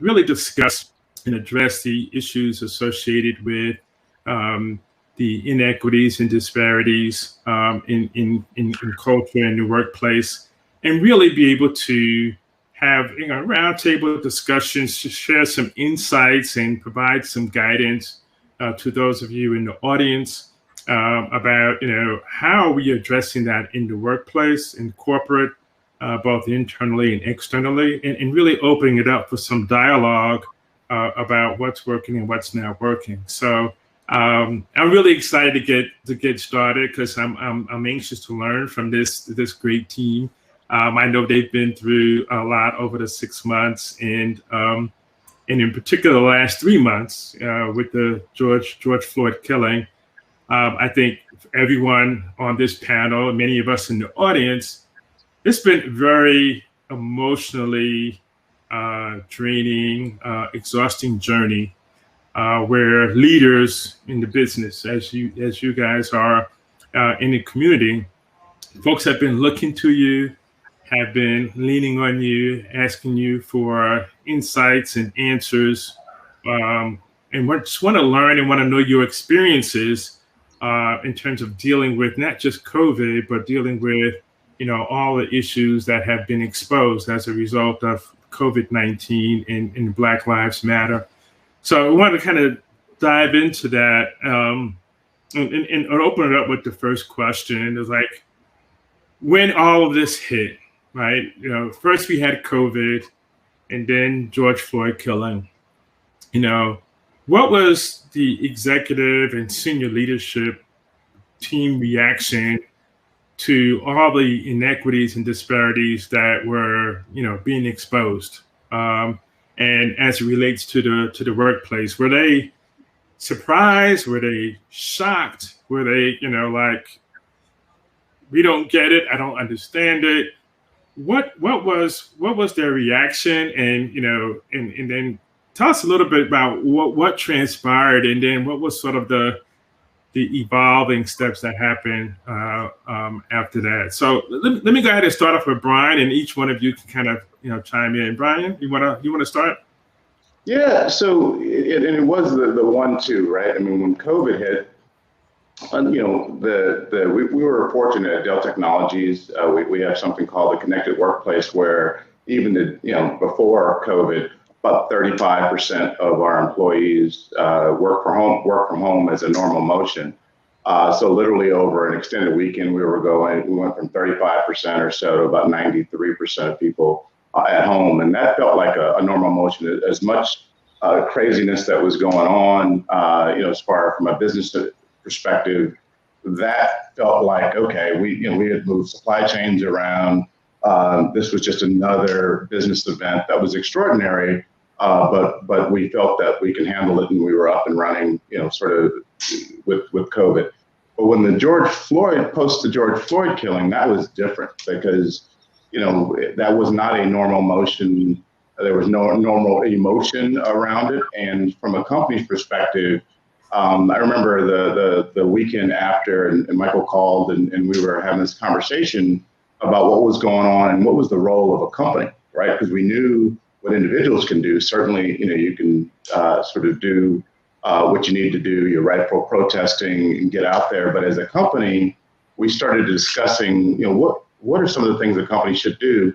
really discuss and address the issues associated with the inequities and disparities in culture and the workplace, and really be able to have roundtable discussions to share some insights and provide some guidance to those of you in the audience about how are we addressing that in the workplace, in corporate, both internally and externally, and really opening it up for some dialogue about what's working and what's not working. So I'm really excited to get started because I'm anxious to learn from this great team. I know they've been through a lot over the 6 months, and in particular the last 3 months with the George Floyd killing. I think everyone on this panel, and many of us in the audience, it's been very emotionally draining, exhausting journey where leaders in the business, as you guys are in the community, folks have been looking to you, have been leaning on you, asking you for insights and answers, and just want to learn and want to know your experiences in terms of dealing with not just COVID, but dealing with all the issues that have been exposed as a result of COVID-19 and Black Lives Matter. So I want to kind of dive into that and open it up with the first question. It's like, when all of this hit, right? First we had COVID, and then George Floyd killing. What was the executive and senior leadership team reaction to all the inequities and disparities that were, being exposed? And as it relates to the workplace, were they surprised? Were they shocked? Were they, like, we don't get it, I don't understand it? What was their reaction? And and then tell us a little bit about what transpired, and then what was sort of the evolving steps that happened after that. So let me go ahead and start off with Brian, and each one of you can kind of chime in. Brian, you wanna start? Yeah. So it was the 1-2, right? I mean, when COVID hit, we were fortunate at Dell Technologies. We have something called the connected workplace, where even before COVID, about 35% of our employees work from home as a normal motion. So literally over an extended weekend, we went from 35% or so to about 93% of people at home. And that felt like a normal motion. As much craziness that was going on, as far from a business perspective, that felt like, okay, we had moved supply chains around. This was just another business event that was extraordinary. But we felt that we can handle it, and we were up and running, sort of with COVID. But when the George Floyd killing, that was different because, that was not a normal motion. There was no normal emotion around it. And from a company's perspective, I remember the weekend after, and Michael called, and we were having this conversation about what was going on and what was the role of a company, right? Because we knew what individuals can do. Certainly, you can sort of do what you need to do, your rightful protesting, and get out there. But as a company, we started discussing, what are some of the things the company should do?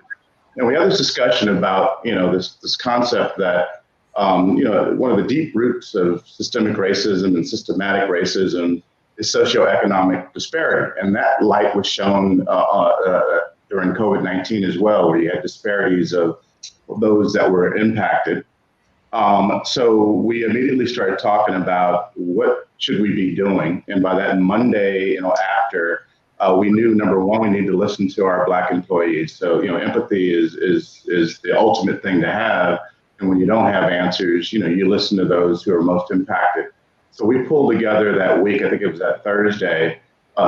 And we had this discussion about, this concept that, one of the deep roots of systemic racism and systematic racism is socioeconomic disparity. And that light was shown during COVID-19 as well, where you had disparities of those that were impacted. So we immediately started talking about what should we be doing. And by that Monday, after, we knew, number one, we need to listen to our Black employees. So, empathy is the ultimate thing to have. And when you don't have answers, you listen to those who are most impacted. So we pulled together that week, I think it was that Thursday,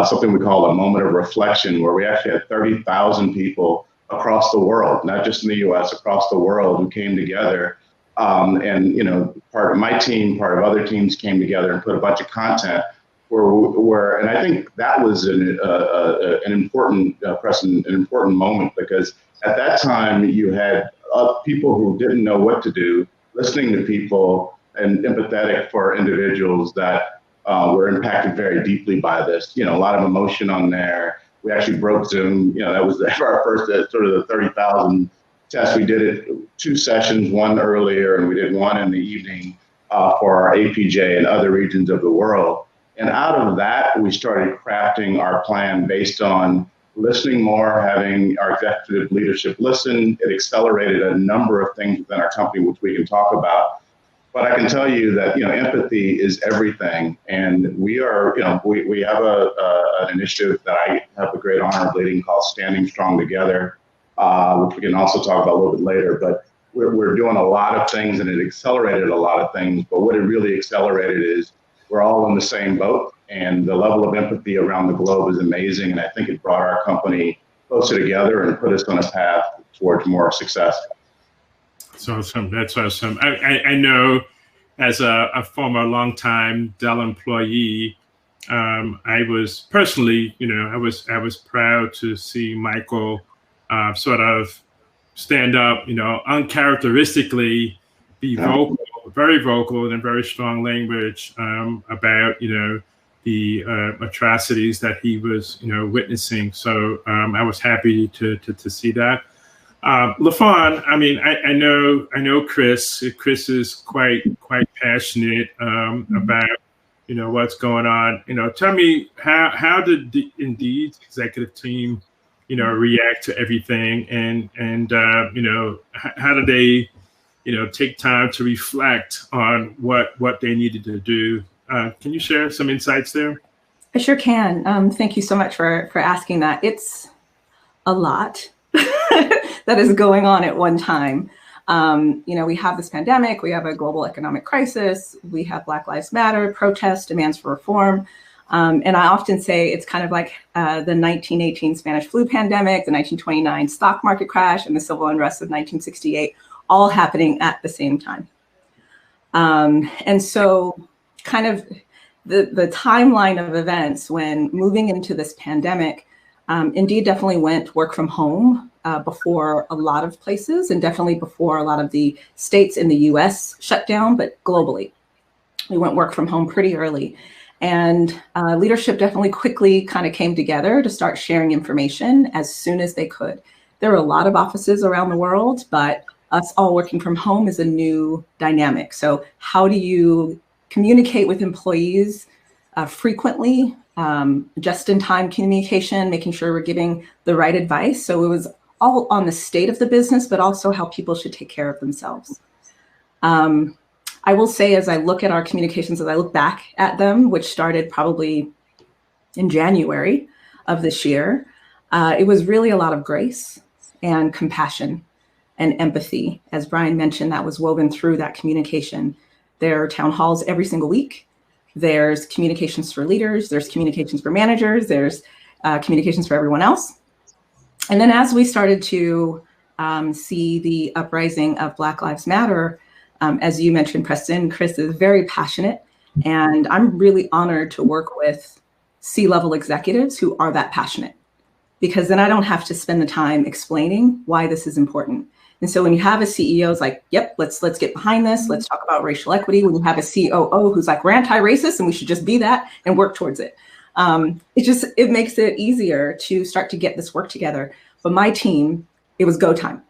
something we call a moment of reflection, where we actually had 30,000 people across the world, not just in the US, across the world, who came together. And part of my team, part of other teams came together and put a bunch of content where and I think that was an important, Preston, an important moment, because at that time, you had people who didn't know what to do, listening to people and empathetic for individuals that were impacted very deeply by this. A lot of emotion on there. We actually broke Zoom. That was our first sort of the 30,000 test. We did it 2 sessions, one earlier, and we did one in the evening for our APJ and other regions of the world. And out of that, we started crafting our plan based on listening more, having our executive leadership listen. It accelerated a number of things within our company, which we can talk about. But I can tell you that, empathy is everything. And we are, we have an initiative that I have the great honor of leading called Standing Strong Together, which we can also talk about a little bit later. But we're doing a lot of things, and it accelerated a lot of things. But what it really accelerated is we're all in the same boat, and the level of empathy around the globe is amazing. And I think it brought our company closer together and put us on a path towards more success. That's awesome. That's awesome. I know, as a former longtime Dell employee, I was personally, I was proud to see Michael sort of stand up, uncharacteristically be vocal, very vocal, and very strong language about, the atrocities that he was, witnessing. So I was happy to see that. LaFawn, I know Chris. Chris is quite passionate about what's going on. Tell me how did the Indeed executive team react to everything, and how did they take time to reflect on what they needed to do? Can you share some insights there? I sure can. Thank you so much for asking that. It's a lot that is going on at one time. We have this pandemic, we have a global economic crisis, we have Black Lives Matter, protests, demands for reform. And I often say it's kind of like the 1918 Spanish flu pandemic, the 1929 stock market crash, and the civil unrest of 1968, all happening at the same time. And so kind of the timeline of events when moving into this pandemic, Indeed definitely went work from home before a lot of places, and definitely before a lot of the states in the US shut down, but globally. We went work from home pretty early. And leadership definitely quickly kind of came together to start sharing information as soon as they could. There are a lot of offices around the world, but us all working from home is a new dynamic. So how do you communicate with employees frequently, just-in-time communication, making sure we're giving the right advice? So it was all on the state of the business, but also how people should take care of themselves. I will say, as I look at our communications, as I look back at them, which started probably in January of this year, it was really a lot of grace and compassion and empathy. As Brian mentioned, that was woven through that communication. There are town halls every single week. There's communications for leaders, there's communications for managers, there's communications for everyone else. And then as we started to see the uprising of Black Lives Matter, as you mentioned, Preston, Chris is very passionate, and I'm really honored to work with C-level executives who are that passionate, because then I don't have to spend the time explaining why this is important. And so when you have a CEO who's like, yep, let's get behind this, let's talk about racial equity. When you have a COO who's like, we're anti-racist and we should just be that and work towards it. It makes it easier to start to get this work together. But my team, it was go time.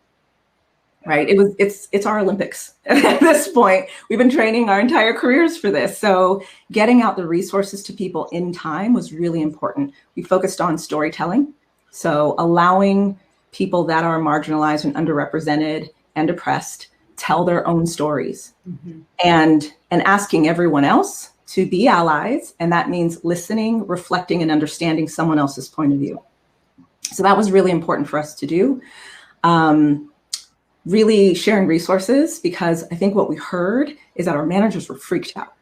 Right. It's our Olympics at this point. We've been training our entire careers for this. So getting out the resources to people in time was really important. We focused on storytelling. So allowing people that are marginalized and underrepresented and oppressed tell their own stories, and asking everyone else to be allies. And that means listening, reflecting, and understanding someone else's point of view. So that was really important for us to do. Really sharing resources, because I think what we heard is that our managers were freaked out.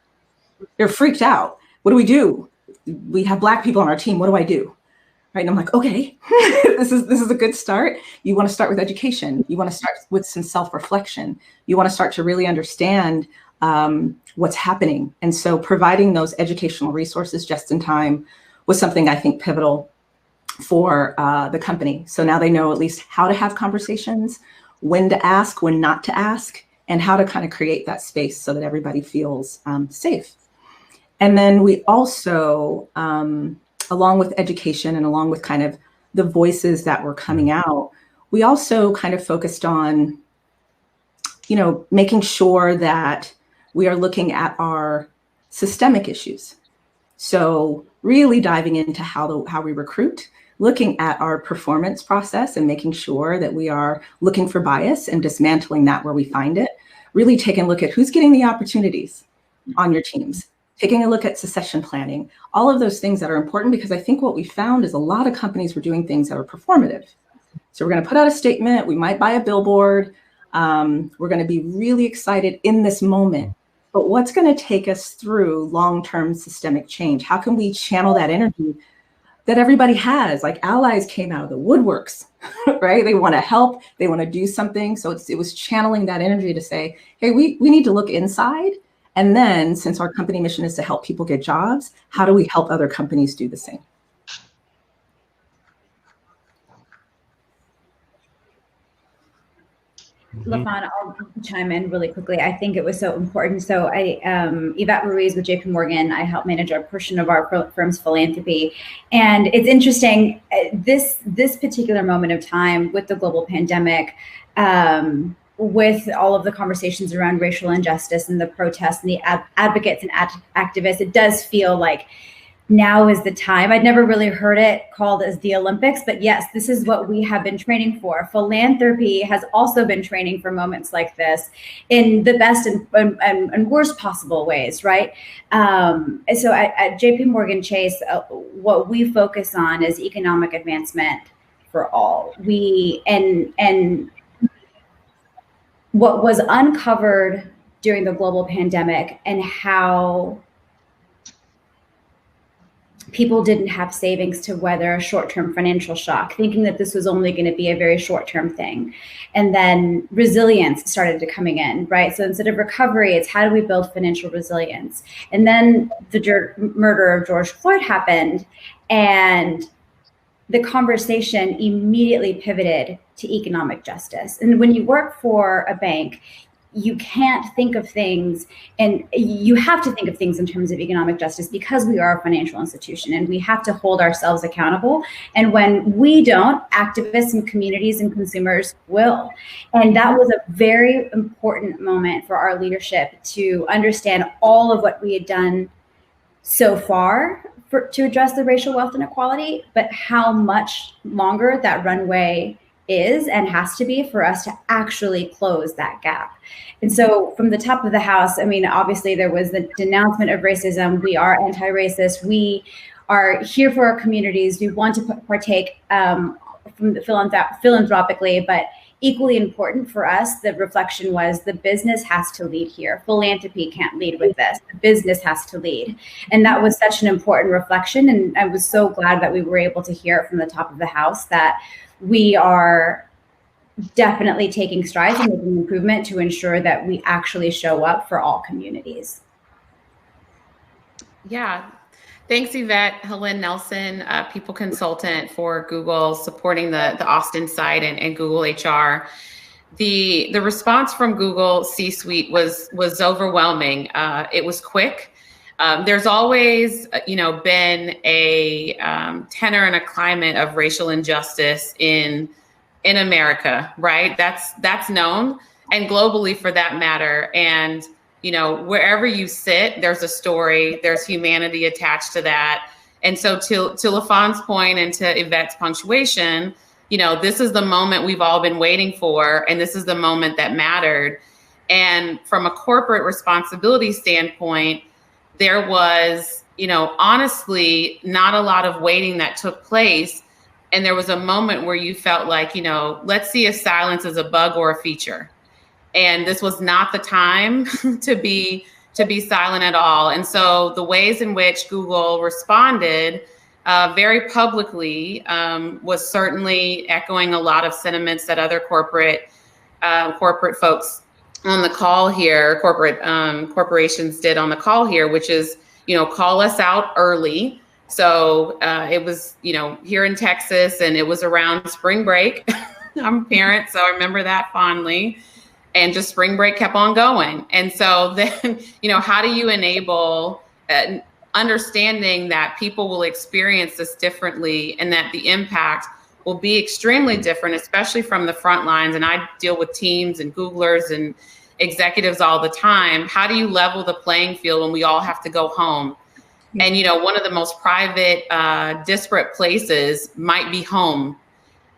They're freaked out. What do we do? We have Black people on our team. What do I do? Right. And I'm like, okay, this is a good start. You want to start with education. You want to start with some self-reflection. You want to start to really understand what's happening. And so providing those educational resources just in time was something I think pivotal. for the company. So now they know at least how to have conversations, when to ask, when not to ask, and how to kind of create that space so that everybody feels safe. And then we also, along with education and along with kind of the voices that were coming out, we also kind of focused on, making sure that we are looking at our systemic issues. So really diving into how we recruit, looking at our performance process and making sure that we are looking for bias and dismantling that where we find it, really taking a look at who's getting the opportunities on your teams, taking a look at succession planning, all of those things that are important, because I think what we found is a lot of companies were doing things that are performative. So we're going to put out a statement, we might buy a billboard, we're going to be really excited in this moment, but what's going to take us through long-term systemic change? How can we channel that energy that everybody has? Like allies came out of the woodworks, right? They want to help, they want to do something. So it was channeling that energy to say, hey, we need to look inside. And then since our company mission is to help people get jobs, how do we help other companies do the same? LaFawn, I'll chime in really quickly. I think it was so important. So Yvette Ruiz with JP Morgan, I help manage a portion of our firm's philanthropy. And it's interesting, this particular moment of time with the global pandemic, with all of the conversations around racial injustice and the protests and the advocates and activists, it does feel like now is the time. I'd never really heard it called as the Olympics, but yes, this is what we have been training for. Philanthropy has also been training for moments like this in the best and worst possible ways, right? So at JP Morgan Chase, what we focus on is economic advancement for all. And what was uncovered during the global pandemic and how people didn't have savings to weather a short-term financial shock, thinking that this was only going to be a very short-term thing. And then resilience started coming in, right? So instead of recovery, it's how do we build financial resilience? And then the murder of George Floyd happened, and the conversation immediately pivoted to economic justice. And when you work for a bank, you can't think of things, and you have to think of things in terms of economic justice because we are a financial institution and we have to hold ourselves accountable. And when we don't, activists and communities and consumers will. And that was a very important moment for our leadership to understand all of what we had done so far to address the racial wealth inequality, but how much longer that runway is and has to be for us to actually close that gap. And so from the top of the house, I mean, obviously there was the denouncement of racism. We are anti-racist. We are here for our communities. We want to partake from the philanthropically, but equally important for us, the reflection was the business has to lead here. Philanthropy can't lead with this. The business has to lead. And that was such an important reflection. And I was so glad that we were able to hear it from the top of the house that we are definitely taking strides and making improvement to ensure that we actually show up for all communities. Yeah. Thanks, Yvette. Helynn Nelson, people consultant for Google, supporting the Austin site and Google HR. The response from Google C-suite was overwhelming. It was quick. There's always, been a tenor and a climate of racial injustice in America, right? That's known, and globally for that matter. And wherever you sit, there's a story, there's humanity attached to that. And so to LaFawn's point and to Yvette's punctuation, this is the moment we've all been waiting for, and this is the moment that mattered. And from a corporate responsibility standpoint, there was, honestly, not a lot of waiting that took place. And there was a moment where you felt like, let's see if silence is a bug or a feature. And this was not the time to be silent at all. And so the ways in which Google responded very publicly was certainly echoing a lot of sentiments that other corporate folks on the call here, corporations did on the call here, which is, call us out early, So it was, here in Texas, and it was around spring break. I'm a parent, so I remember that fondly. And just spring break kept on going. And so then, how do you enable understanding that people will experience this differently and that the impact will be extremely different, especially from the front lines. And I deal with teams and Googlers and executives all the time. How do you level the playing field when we all have to go home? And, one of the most private, disparate places might be home.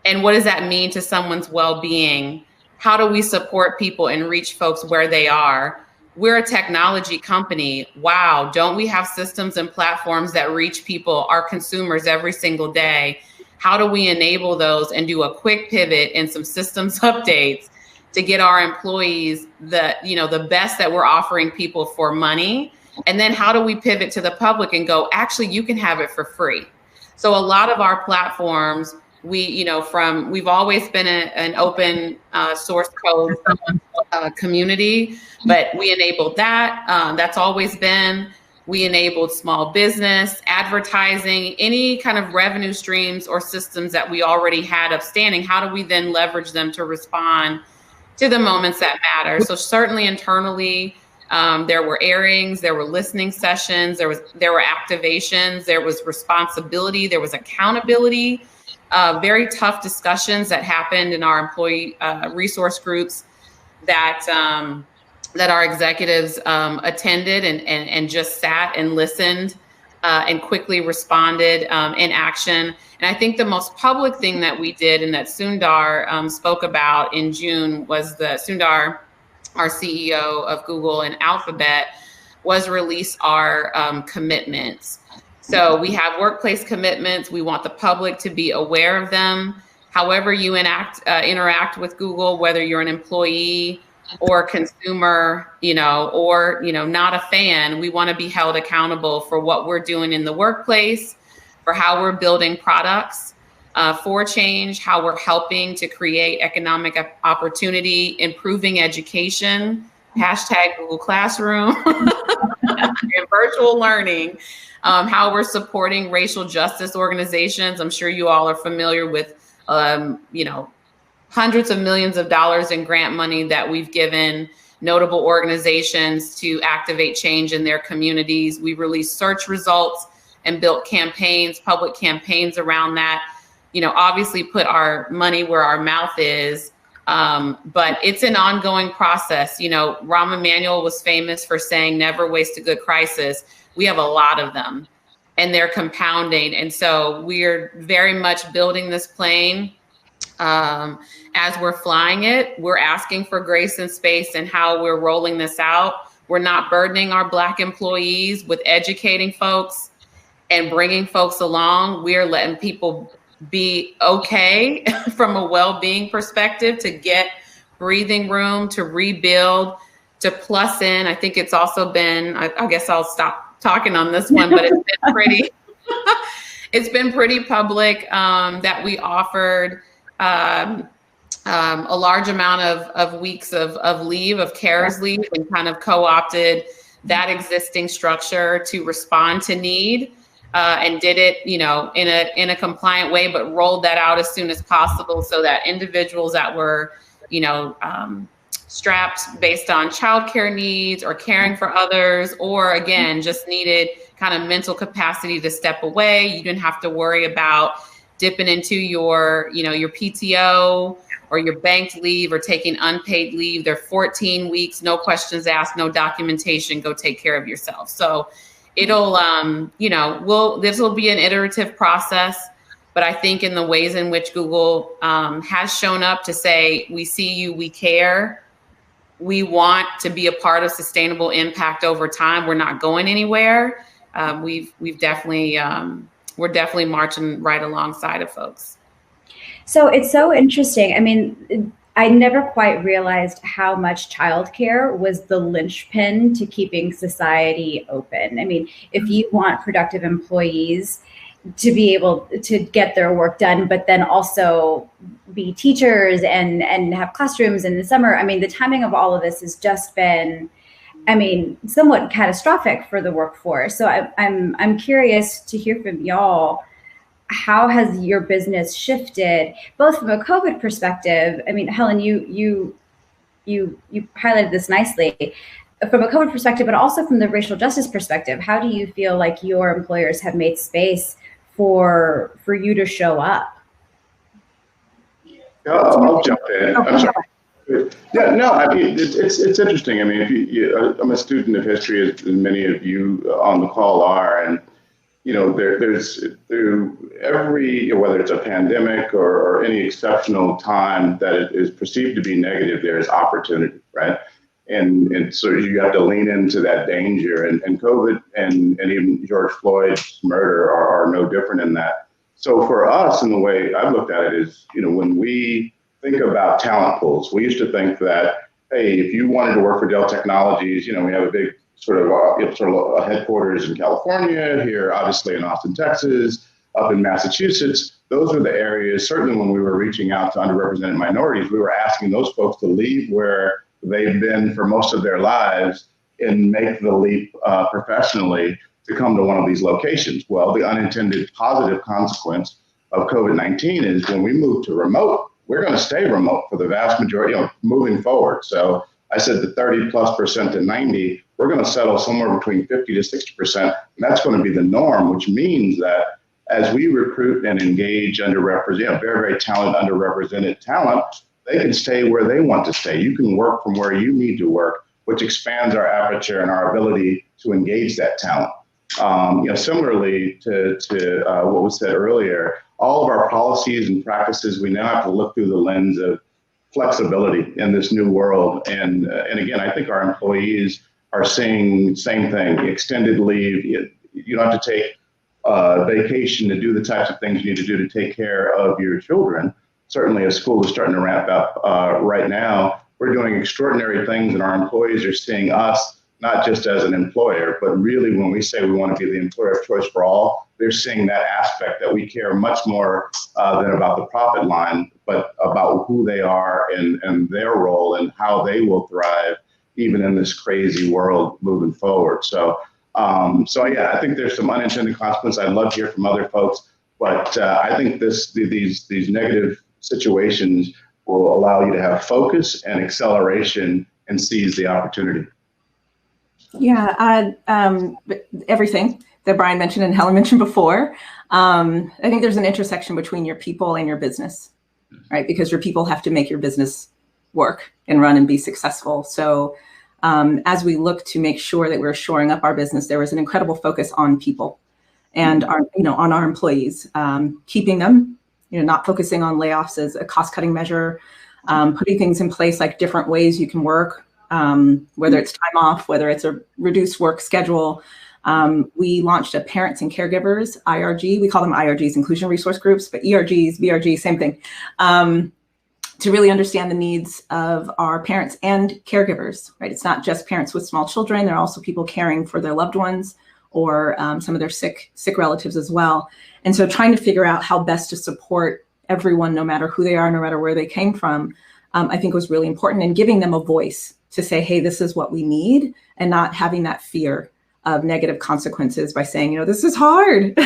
And what does that mean to someone's well-being? How do we support people and reach folks where they are? We're a technology company. Wow, don't we have systems and platforms that reach people, our consumers, every single day? How do we enable those and do a quick pivot and some systems updates to get our employees the best that we're offering people for money? And then how do we pivot to the public and go, actually, you can have it for free? So a lot of our platforms, we've always been an open source code community, but we enabled that. That's always been. We enabled small business, advertising, any kind of revenue streams or systems that we already had upstanding. How do we then leverage them to respond to the moments that matter? So certainly internally, there were airings, there were listening sessions, there were activations, there was responsibility, there was accountability. Very tough discussions that happened in our employee resource groups that our executives attended and just sat and listened and quickly responded in action. And I think the most public thing that we did and that Sundar spoke about in June was Sundar, our CEO of Google and Alphabet, was release our commitments. So we have workplace commitments. We want the public to be aware of them. However you interact with Google, whether you're an employee or consumer, or not a fan, we want to be held accountable for what we're doing in the workplace, for how we're building products for change, how we're helping to create economic opportunity, improving education, hashtag Google Classroom, and virtual learning, how we're supporting racial justice organizations. I'm sure you all are familiar with, hundreds of millions of dollars in grant money that we've given notable organizations to activate change in their communities. We released search results and built campaigns, public campaigns around that. Obviously put our money where our mouth is, but it's an ongoing process. Rahm Emanuel was famous for saying, never waste a good crisis. We have a lot of them and they're compounding. And so we're very much building this plane. As we're flying it, we're asking for grace and space in how we're rolling this out. We're not burdening our Black employees with educating folks and bringing folks along. We're letting people be okay from a well-being perspective, to get breathing room, to rebuild, to plus in. I think it's also been, I guess I'll stop talking on this one, but it's been pretty public that we offered a large amount of weeks of leave, of CARES leave, and kind of co-opted that existing structure to respond to need, and did it, in a compliant way, but rolled that out as soon as possible so that individuals that were, strapped based on childcare needs or caring for others, or again, just needed kind of mental capacity to step away. You didn't have to worry about dipping into your PTO or your banked leave or taking unpaid leave. They're 14 weeks, no questions asked, no documentation, go take care of yourself. So it'll, this will be an iterative process, but I think in the ways in which Google has shown up to say, we see you, we care, we want to be a part of sustainable impact over time. We're not going anywhere. We've definitely, we're definitely marching right alongside of folks. So it's so interesting. I mean, I never quite realized how much childcare was the linchpin to keeping society open. I mean, if you want productive employees to be able to get their work done, but then also be teachers and have classrooms in the summer, I mean, the timing of all of this has just been I mean, somewhat catastrophic for the workforce. So I'm curious to hear from y'all. How has your business shifted, both from a COVID perspective? I mean, Helynn, you highlighted this nicely, from a COVID perspective, but also from the racial justice perspective. How do you feel like your employers have made space for you to show up? I'll jump in. I'm sorry. Yeah, no, I mean, it's interesting. I mean, I'm a student of history, as many of you on the call are, and there's through every, whether it's a pandemic or any exceptional time that it is perceived to be negative, there is opportunity, right? And so you have to lean into that danger, and COVID and even George Floyd's murder are no different in that. So for us, in the way I've looked at it is, when we think about talent pools, we used to think that, hey, if you wanted to work for Dell Technologies, we have a big sort of a headquarters in California, here obviously in Austin, Texas, up in Massachusetts. Those were the areas, certainly when we were reaching out to underrepresented minorities, we were asking those folks to leave where they've been for most of their lives and make the leap professionally to come to one of these locations. Well, the unintended positive consequence of COVID-19 is when we move to remote, we're going to stay remote for the vast majority, moving forward. So I said the 30+% to 90, we're going to settle somewhere between 50 to 60%. And that's going to be the norm, which means that as we recruit and engage underrepresented, very, very talented, underrepresented talent, they can stay where they want to stay. You can work from where you need to work, which expands our aperture and our ability to engage that talent. Similarly to what was said earlier, all of our policies and practices, we now have to look through the lens of flexibility in this new world. And again, I think our employees are seeing the same thing, extended leave. You don't have to take vacation to do the types of things you need to do to take care of your children. Certainly as school is starting to ramp up right now, we're doing extraordinary things, and our employees are seeing us not just as an employer, but really when we say we want to be the employer of choice for all, they're seeing that aspect that we care much more than about the profit line, but about who they are and their role and how they will thrive even in this crazy world moving forward. So yeah, I think there's some unintended consequences. I'd love to hear from other folks, but I think these negative situations will allow you to have focus and acceleration and seize the opportunity. Yeah, everything that Brian mentioned and Helynn mentioned before. I think there's an intersection between your people and your business, right? Because your people have to make your business work and run and be successful. So as we look to make sure that we're shoring up our business, there was an incredible focus on people and on our employees, keeping them, not focusing on layoffs as a cost-cutting measure, putting things in place like different ways you can work. Whether it's time off, whether it's a reduced work schedule. We launched a parents and caregivers, IRG. We call them IRGs, inclusion resource groups, but ERGs, BRG, same thing, to really understand the needs of our parents and caregivers, right? It's not just parents with small children. There are also people caring for their loved ones or some of their sick relatives as well. And so trying to figure out how best to support everyone, no matter who they are, no matter where they came from, I think was really important, and giving them a voice to say, hey, this is what we need, and not having that fear of negative consequences by saying, this is hard.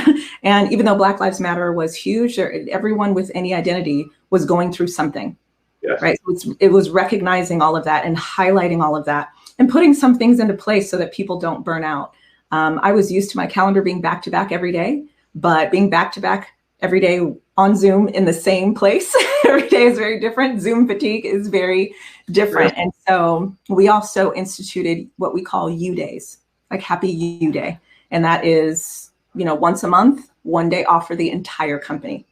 And even though Black Lives Matter was huge, everyone with any identity was going through something, yes. Right? So it was recognizing all of that and highlighting all of that and putting some things into place so that people don't burn out. I was used to my calendar being back-to-back every day, but being back-to-back every day on Zoom in the same place every day is very different. Zoom fatigue is very different. Right. And so we also instituted what we call U Days, like Happy U Day. And that is, once a month, one day off for the entire company.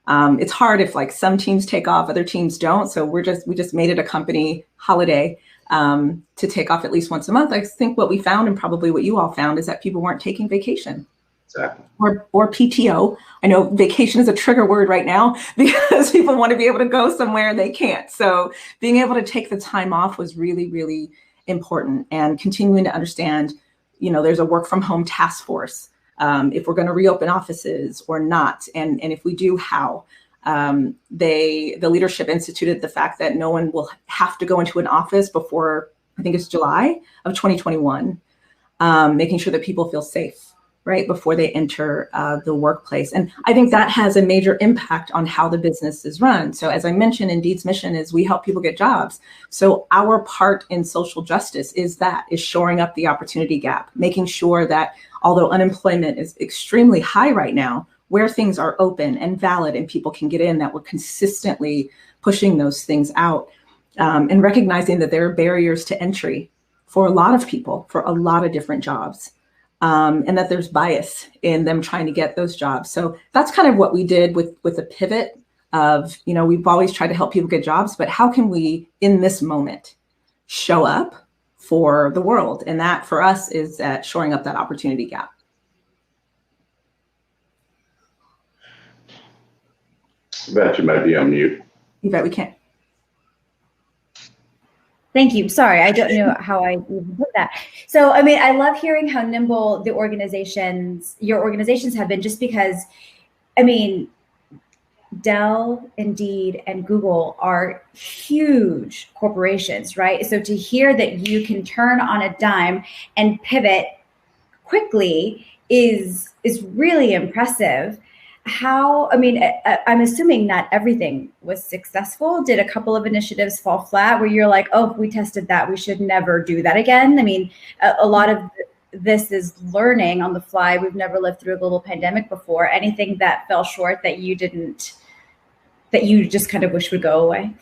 It's hard if like some teams take off, other teams don't. So we just made it a company holiday to take off at least once a month. I think what we found, and probably what you all found, is that people weren't taking vacation. Exactly. Or PTO. I know vacation is a trigger word right now because people want to be able to go somewhere and they can't. So being able to take the time off was really, really important, and continuing to understand, there's a work from home task force, if we're going to reopen offices or not. And if we do, how. The leadership instituted the fact that no one will have to go into an office before I think it's July of 2021, making sure that people feel safe, right, before they enter the workplace. And I think that has a major impact on how the business is run. So as I mentioned, Indeed's mission is we help people get jobs. So our part in social justice is shoring up the opportunity gap, making sure that although unemployment is extremely high right now, where things are open and valid and people can get in, that we're consistently pushing those things out, and recognizing that there are barriers to entry for a lot of people, for a lot of different jobs. And that there's bias in them trying to get those jobs. So that's kind of what we did with the pivot of, we've always tried to help people get jobs, but how can we, in this moment, show up for the world? And that for us is shoring up that opportunity gap. Yvette, you might be on mute. Yvette, we can't. Thank you. Sorry, I don't know how I even put that. So, I mean, I love hearing how nimble your organizations have been, just because, I mean, Dell, Indeed, and Google are huge corporations, right? So to hear that you can turn on a dime and pivot quickly is really impressive. I'm assuming not everything was successful. Did a couple of initiatives fall flat where you're like, oh, we tested that, we should never do that again? I mean, a lot of this is learning on the fly. We've never lived through a global pandemic before. Anything that fell short that you just kind of wish would go away?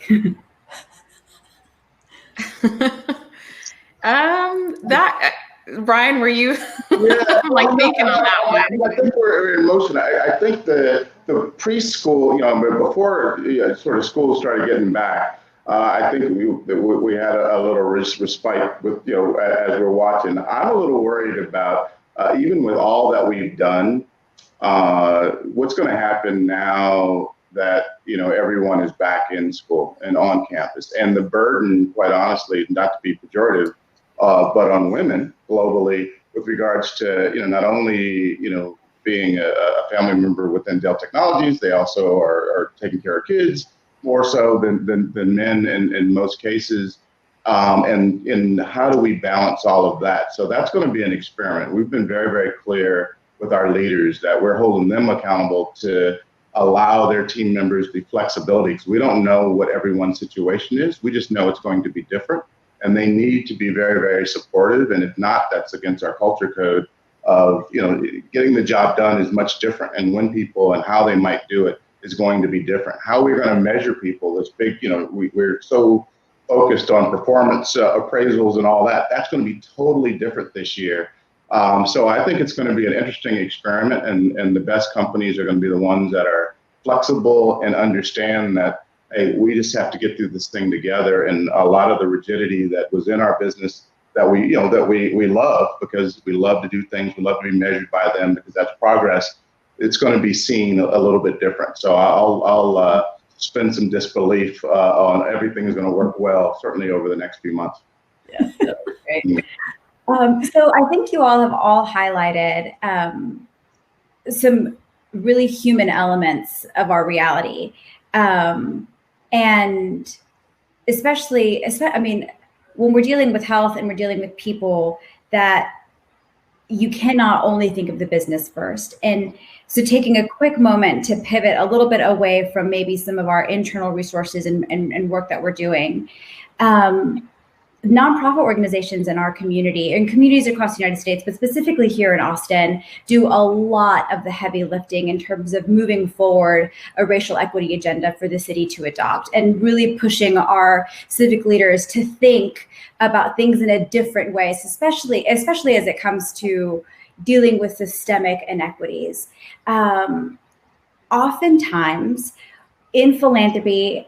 Brian, were you thinking on that one? I think we're in motion. I think the preschool, before sort of school started getting back, I think we had a little respite with, as we're watching. I'm a little worried about, even with all that we've done, what's going to happen now that, everyone is back in school and on campus. And the burden, quite honestly, not to be pejorative, but on women globally with regards to, not only, being a family member within Dell Technologies, they also are taking care of kids more so than men in most cases. And how do we balance all of that? So that's going to be an experiment. We've been very, very clear with our leaders that we're holding them accountable to allow their team members the flexibility, because we don't know what everyone's situation is. We just know it's going to be different. And they need to be very, very supportive. And if not, that's against our culture code of, getting the job done is much different. And when people and how they might do it is going to be different. How we're going to measure people, this big, we're so focused on performance appraisals and all that. That's going to be totally different this year. So I think it's going to be an interesting experiment. And the best companies are going to be the ones that are flexible and understand that, hey, we just have to get through this thing together. And a lot of the rigidity that was in our business that we love, because we love to do things, we love to be measured by them because that's progress. It's going to be seen a little bit different. So I'll spend some disbelief on everything is going to work well, certainly over the next few months. Yeah, that's great. So I think you all have highlighted some really human elements of our reality. And especially, when we're dealing with health and we're dealing with people, that you cannot only think of the business first. And so taking a quick moment to pivot a little bit away from maybe some of our internal resources and work that we're doing, nonprofit organizations in our community and communities across the United States, but specifically here in Austin, do a lot of the heavy lifting in terms of moving forward a racial equity agenda for the city to adopt, and really pushing our civic leaders to think about things in a different way, especially as it comes to dealing with systemic inequities. Oftentimes in philanthropy,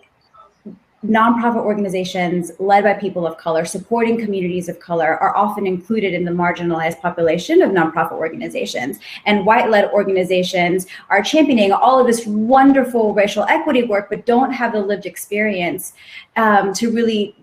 nonprofit organizations led by people of color, supporting communities of color, are often included in the marginalized population of nonprofit organizations. And white-led organizations are championing all of this wonderful racial equity work, but don't have the lived experience to really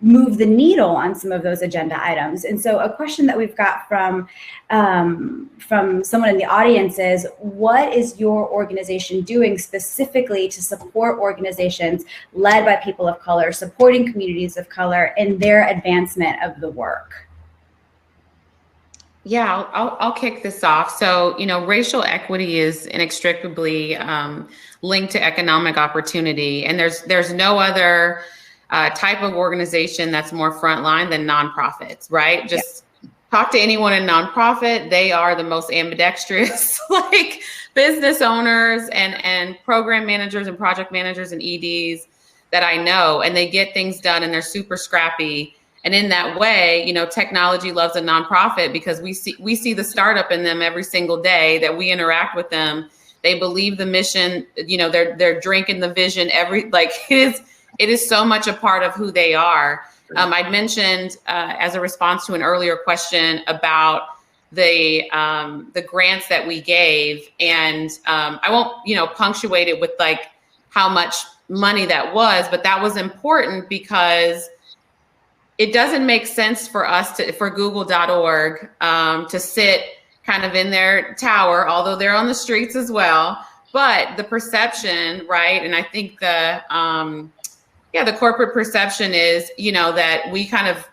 move the needle on some of those agenda items. And so a question that we've got from someone in the audience is, what is your organization doing specifically to support organizations led by people of color, supporting communities of color in their advancement of the work? Yeah, I'll kick this off. So, racial equity is inextricably linked to economic opportunity, and there's no other type of organization that's more frontline than nonprofits, right? Just talk to anyone in nonprofit; they are the most ambidextrous, like business owners and program managers and project managers and EDs that I know, and they get things done, and they're super scrappy. And in that way, technology loves a nonprofit because we see the startup in them every single day that we interact with them. They believe the mission, they're drinking the vision it is so much a part of who they are. I'd mentioned as a response to an earlier question about the grants that we gave, and I won't punctuate it with like how much money that was, but that was important because it doesn't make sense for us for Google.org to sit kind of in their tower, although they're on the streets as well. But the perception, right? And I think the corporate perception is, that we kind of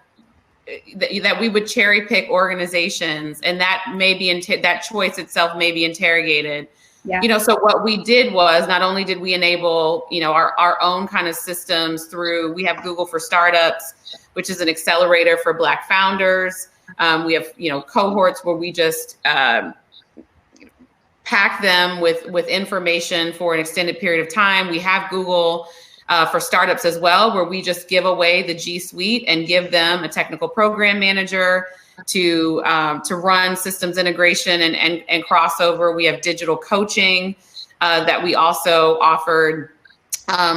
that we would cherry pick organizations, and that may be that choice itself may be interrogated. Yeah. So what we did was not only did we enable, our own kind of systems through, we have Google for Startups, which is an accelerator for Black founders. We have, cohorts where we just pack them with information for an extended period of time. We have Google for Startups as well, where we just give away the G Suite and give them a technical program manager to run systems integration and crossover. We have digital coaching that we also offered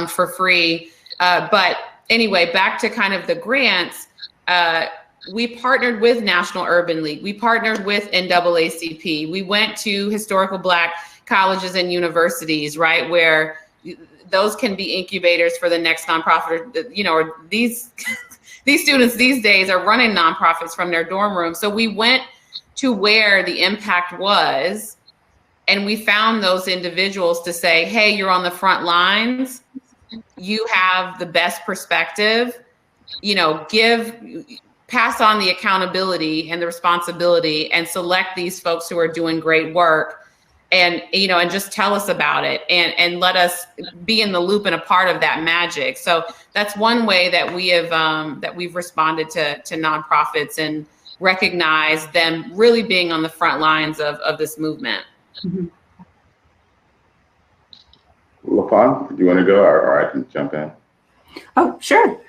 for free. But anyway, back to kind of the grants, we partnered with National Urban League. We partnered with NAACP. We went to historical Black colleges and universities, right, where those can be incubators for the next nonprofit, or these students these days are running nonprofits from their dorm room. So we went to where the impact was, and we found those individuals to say, hey, you're on the front lines. You have the best perspective, pass on the accountability and the responsibility and select these folks who are doing great work. And, and just tell us about it and let us be in the loop and a part of that magic. So that's one way that we have, that we've responded to nonprofits and recognize them really being on the front lines of this movement. Mm-hmm. LaFawn, do you want to go or I can jump in? Oh, sure.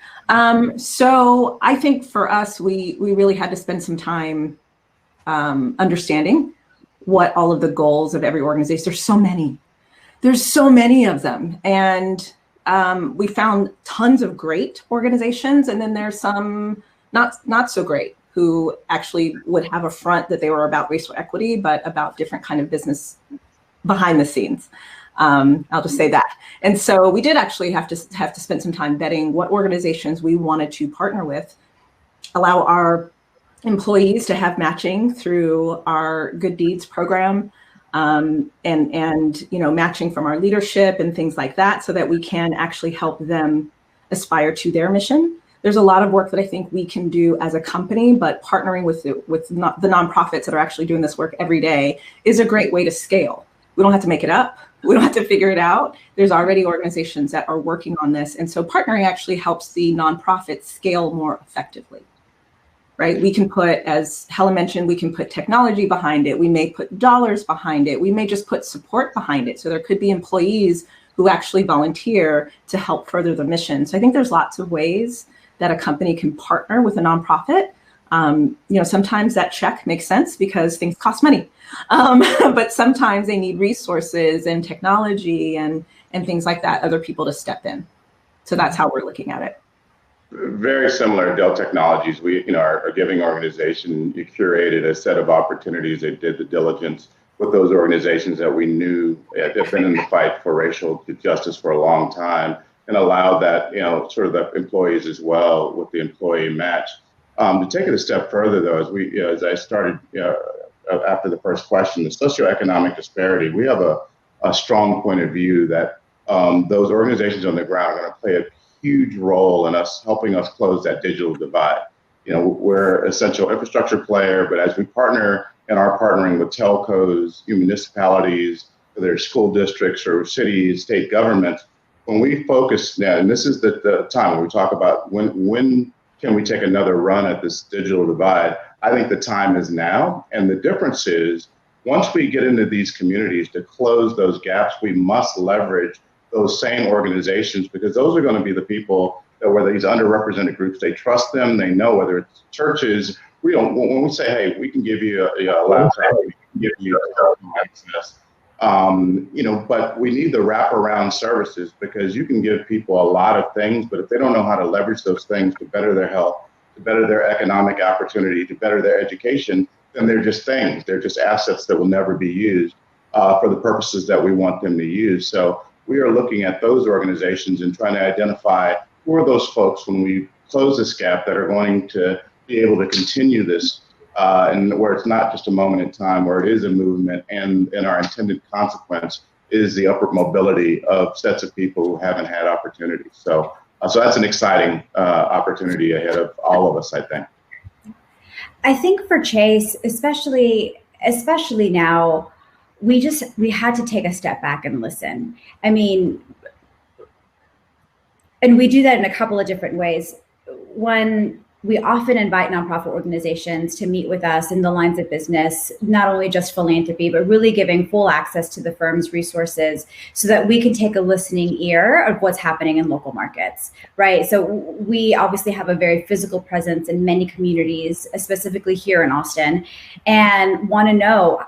So I think for us, we really had to spend some time understanding what all of the goals of every organization. There's so many of them. And we found tons of great organizations. And then there's some not so great who actually would have a front that they were about racial equity, but about different kind of business behind the scenes. I'll just say that. And so we did actually have to spend some time vetting what organizations we wanted to partner with, allow our employees to have matching through our Good Deeds program, and matching from our leadership and things like that, so that we can actually help them aspire to their mission. There's a lot of work that I think we can do as a company, but partnering with the nonprofits that are actually doing this work every day is a great way to scale. We don't have to make it up. We don't have to figure it out. There's already organizations that are working on this. And so partnering actually helps the nonprofits scale more effectively, right? We can put, as Helynn mentioned, we can put technology behind it. We may put dollars behind it. We may just put support behind it. So there could be employees who actually volunteer to help further the mission. So I think there's lots of ways that a company can partner with a nonprofit. Sometimes that check makes sense because things cost money, but sometimes they need resources and technology and things like that, other people to step in. So that's how we're looking at it. Very similar to Dell Technologies. We, our giving organization, you curated a set of opportunities. They did the diligence with those organizations that we knew had been in the fight for racial justice for a long time. and allowed that, sort of the employees as well with the employee match. To take it a step further, though, as I started after the first question, the socioeconomic disparity, we have a strong point of view that those organizations on the ground are going to play a huge role in helping us close that digital divide. We're an essential infrastructure player, but as we partner and are partnering with telcos, municipalities, whether they're school districts or cities, state governments, when we focus now, and this is the time when we talk about when can we take another run at this digital divide, I think the time is now. And the difference is, once we get into these communities to close those gaps, we must leverage those same organizations, because those are going to be the people that were these underrepresented groups. They trust them. They know, whether it's churches. When we say, hey, we can give you a laptop, we can give you access, but we need the wraparound services, because you can give people a lot of things, but if they don't know how to leverage those things to better their health, to better their economic opportunity, to better their education, then they're just things. They're just assets that will never be used for the purposes that we want them to use. So we are looking at those organizations and trying to identify who are those folks when we close this gap that are going to be able to continue this, and where it's not just a moment in time, where it is a movement, and our intended consequence is the upward mobility of sets of people who haven't had opportunities. So that's an exciting opportunity ahead of all of us, I think. I think for Chase, especially now, we had to take a step back and listen. I mean, and we do that in a couple of different ways. One, we often invite nonprofit organizations to meet with us in the lines of business, not only just philanthropy, but really giving full access to the firm's resources so that we can take a listening ear of what's happening in local markets, right? So we obviously have a very physical presence in many communities, specifically here in Austin, and want to know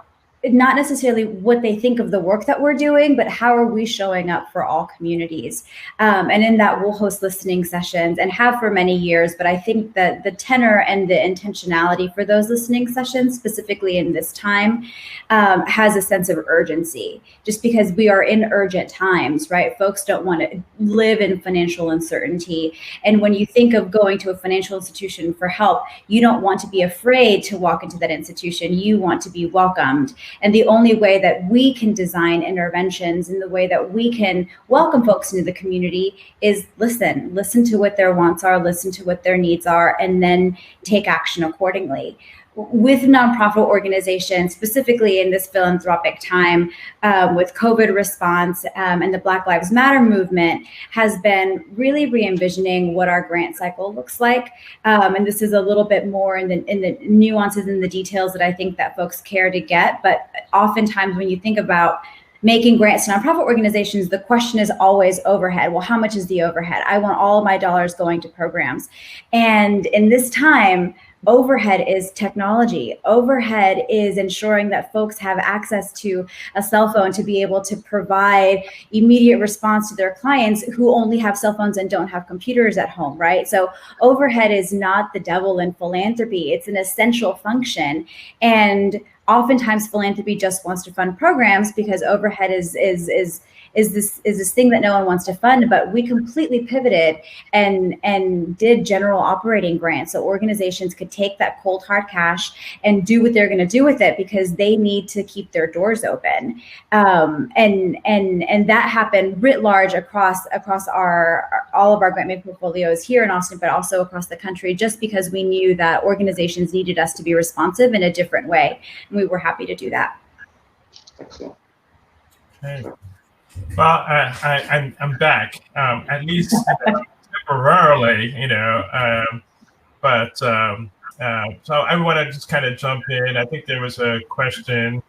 not necessarily what they think of the work that we're doing, but how are we showing up for all communities? And in that, we'll host listening sessions and have for many years. But I think that the tenor and the intentionality for those listening sessions, specifically in this time, has a sense of urgency, just because we are in urgent times, right? Folks don't want to live in financial uncertainty. And when you think of going to a financial institution for help, you don't want to be afraid to walk into that institution. You want to be welcomed. And the only way that we can design interventions and the way that we can welcome folks into the community is listen to what their wants are, listen to what their needs are, and then take action accordingly. With nonprofit organizations, specifically in this philanthropic time, with COVID response and the Black Lives Matter movement, has been really re-envisioning what our grant cycle looks like. And this is a little bit more in the nuances and the details that I think that folks care to get. But oftentimes when you think about making grants to nonprofit organizations, the question is always overhead. Well, how much is the overhead? I want all of my dollars going to programs. And in this time, overhead is technology. Overhead is ensuring that folks have access to a cell phone to be able to provide immediate response to their clients who only have cell phones and don't have computers at home, right? So overhead is not the devil in philanthropy. It's an essential function. And oftentimes philanthropy just wants to fund programs because overhead is this thing that no one wants to fund, but we completely pivoted and did general operating grants. So organizations could take that cold hard cash and do what they're going to do with it because they need to keep their doors open. And that happened writ large across all of our grant making portfolios here in Austin, but also across the country, just because we knew that organizations needed us to be responsive in a different way. And we were happy to do that. Excellent. Okay. Well, I'm back, at least temporarily, but so I want to just kind of jump in. I think there was a question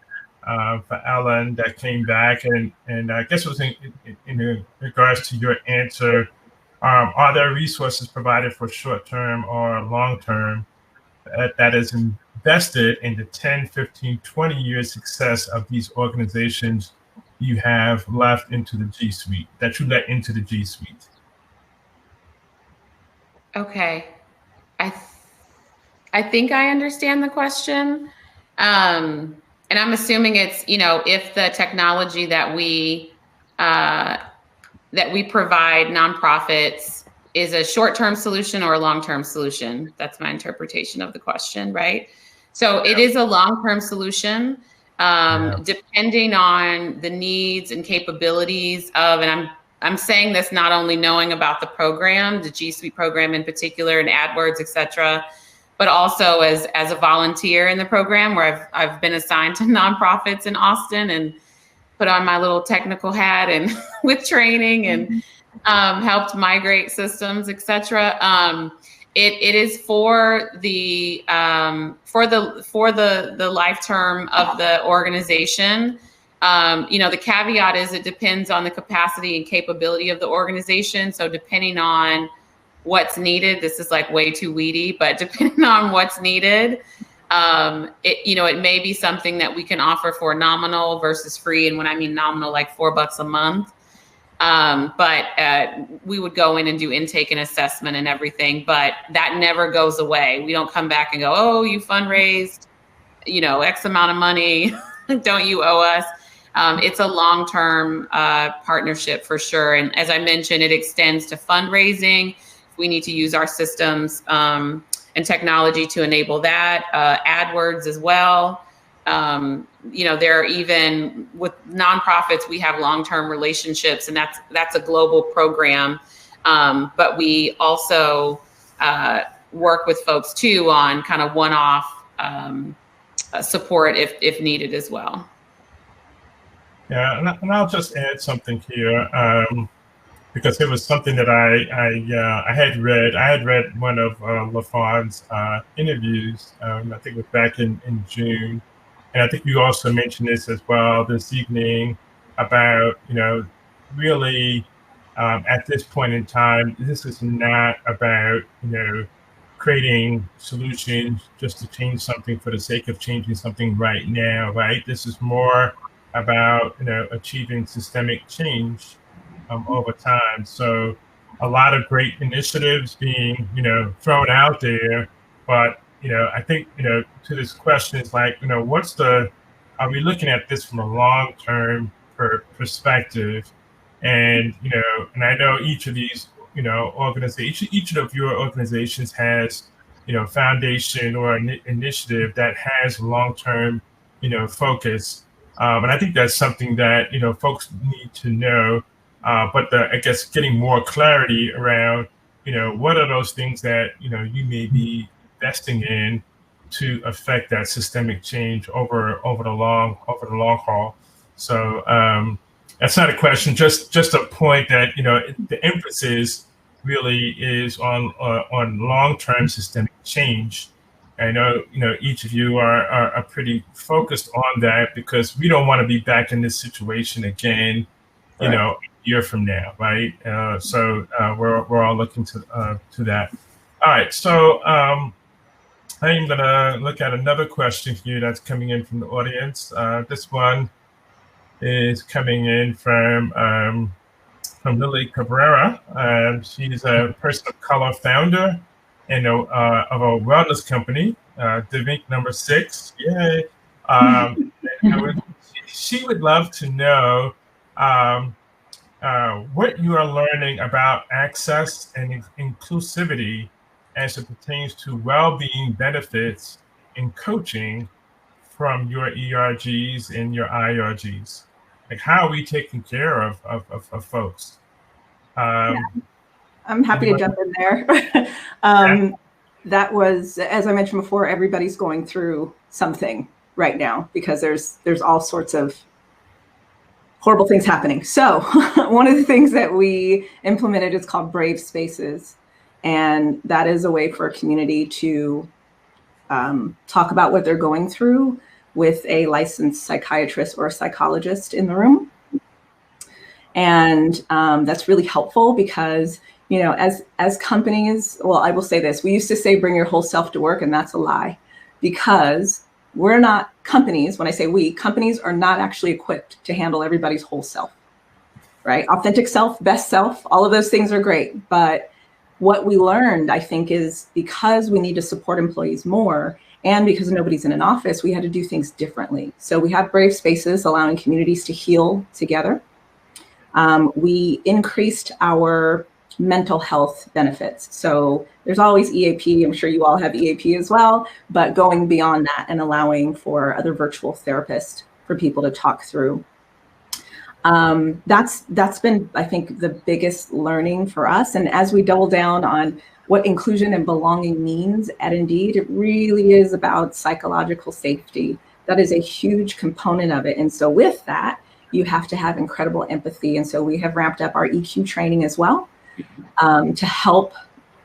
for Ellen that came back, and I guess it was in regards to your answer. Are there resources provided for short-term or long-term that is invested in the 10, 15, 20-year success of these organizations you have left into the G Suite, that you let into the G Suite? Okay. I think I understand the question. And I'm assuming it's, if the technology that we that we provide nonprofits is a short-term solution or a long-term solution. That's my interpretation of the question, right? So it is a long-term solution, depending on the needs and capabilities of, and I'm saying this not only knowing about the program, the G Suite program in particular, and AdWords, et cetera, but also as a volunteer in the program, where I've been assigned to nonprofits in Austin and put on my little technical hat and with training and helped migrate systems, et cetera. It is for the life term of the organization. The caveat is it depends on the capacity and capability of the organization. So depending on what's needed, this is like way too weedy, but depending on what's needed, it may be something that we can offer for nominal versus free. And when I mean nominal, like $4 a month. But we would go in and do intake and assessment and everything, but that never goes away. We don't come back and go, oh, you fundraised, X amount of money. Don't you owe us? It's a long-term partnership for sure. And as I mentioned, it extends to fundraising. We need to use our systems and technology to enable that. AdWords as well. There are even with nonprofits, we have long-term relationships, and that's a global program. But we also work with folks too on kind of one-off support if needed as well. Yeah, and I'll just add something here, because it was something that I had read. I had read one of LaFawn's interviews. I think it was back in June. And I think you also mentioned this as well this evening about, really at this point in time, this is not about, creating solutions just to change something for the sake of changing something right now, right? This is more about, achieving systemic change over time. So a lot of great initiatives being, thrown out there, but I think, to this question is like, are we looking at this from a long-term perspective? And, and I know each of these, organizations, each of your organizations has, foundation or an initiative that has long-term, focus. And I think that's something that, folks need to know. But I guess getting more clarity around, what are those things that, you may be investing in to affect that systemic change over the long haul. So that's not a question, just a point that the emphasis really is on long-term systemic change. I know each of you are pretty focused on that because we don't want to be back in this situation again, right. A year from now, right? So we're all looking to that. All right, so. I'm going to look at another question here that's coming in from the audience. This one is coming in from Lily Cabrera. She's a person of color founder of a wellness company, DivInc number 6. Yay. She would love to know what you are learning about access and inclusivity as it pertains to well-being benefits in coaching from your ERGs and your IRGs. Like, how are we taking care of folks? I'm happy to jump in there. That was, as I mentioned before, everybody's going through something right now because there's all sorts of horrible things happening. So one of the things that we implemented is called Brave Spaces. And that is a way for a community to talk about what they're going through with a licensed psychiatrist or a psychologist in the room. And that's really helpful because, as companies, well, I will say this, we used to say, bring your whole self to work, and that's a lie because we're not companies. When I say we, companies are not actually equipped to handle everybody's whole self, right? Authentic self, best self, all of those things are great. But what we learned, I think, is because we need to support employees more and because nobody's in an office, we had to do things differently. So we have Brave Spaces allowing communities to heal together. we increased our mental health benefits. So there's always EAP. I'm sure you all have EAP as well, but going beyond that and allowing for other virtual therapists for people to talk through. That's been, I think, the biggest learning for us. And as we double down on what inclusion and belonging means at Indeed, it really is about psychological safety. That is a huge component of it. And so with that, you have to have incredible empathy. And so we have ramped up our EQ training as well, to help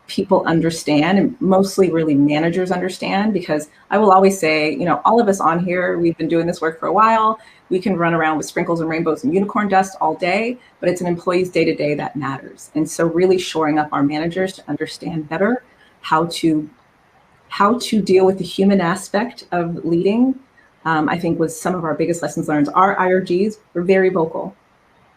people understand, and mostly really managers understand, because I will always say, all of us on here, we've been doing this work for a while. We can run around with sprinkles and rainbows and unicorn dust all day, but it's an employee's day-to-day that matters. And so really shoring up our managers to understand better how to deal with the human aspect of leading, I think was some of our biggest lessons learned. Our IRGs were very vocal.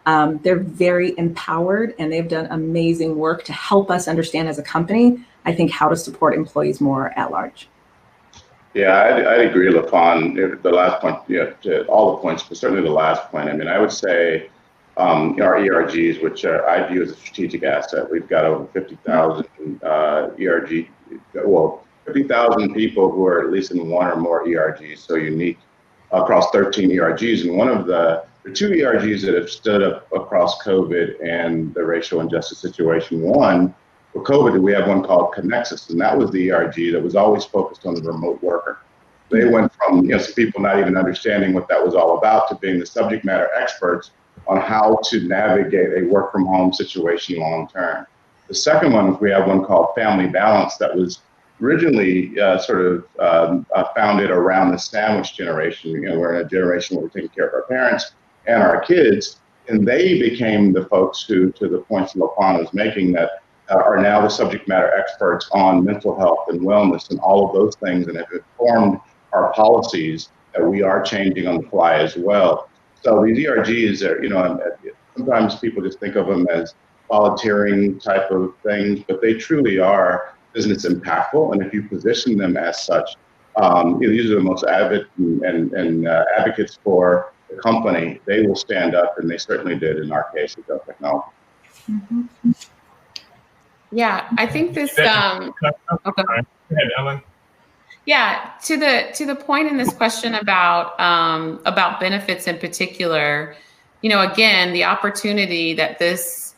They're very empowered, and they've done amazing work to help us understand as a company, I think, how to support employees more at large. Yeah, I agree, LaFawn. The last point, to all the points, but certainly the last point. I mean, I would say our ERGs, which I view as a strategic asset. We've got over 50,000 ERG, 50,000 people who are at least in one or more ERGs, so unique across 13 ERGs. And one of the two ERGs that have stood up across COVID and the racial injustice situation. One, for COVID, we have one called Connexus, and that was the ERG that was always focused on the remote worker. They went from some people not even understanding what that was all about to being the subject matter experts on how to navigate a work from home situation long term. The second one, we have one called Family Balance that was originally founded around the sandwich generation. We're in a generation where we're taking care of our parents and our kids, and they became the folks who, to the points LaFawn was making, that are now the subject matter experts on mental health and wellness and all of those things, and have informed our policies that we are changing on the fly as well. So these ERGs are, sometimes people just think of them as volunteering type of things, but they truly are business impactful. And if you position them as such, these are the most avid and advocates for the company. They will stand up, and they certainly did in our case with Dell Technologies. Mm-hmm. Yeah, I think this. Go ahead, Helynn. Yeah, to the point in this question about benefits in particular, again, the opportunity that this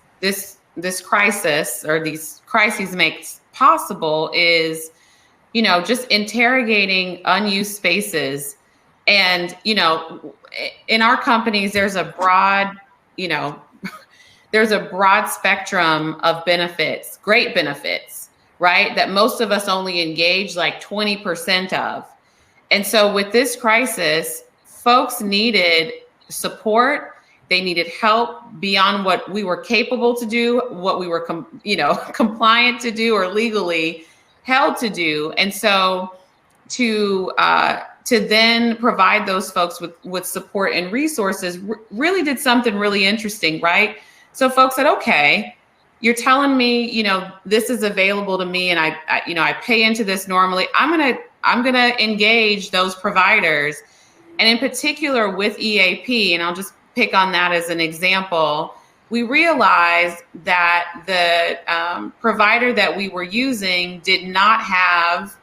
crisis or these crises makes possible is, just interrogating unused spaces. And, in our companies, there's a broad spectrum of benefits, great benefits, right? That most of us only engage like 20% of. And so with this crisis, folks needed support. They needed help beyond what we were capable to do, what we were, compliant to do or legally held to do. And so to then provide those folks with support and resources really did something really interesting, right? So folks said, okay, you're telling me, this is available to me, and I pay into this normally. I'm gonna engage those providers, and in particular with EAP, and I'll just pick on that as an example. We realized that the provider that we were using did not have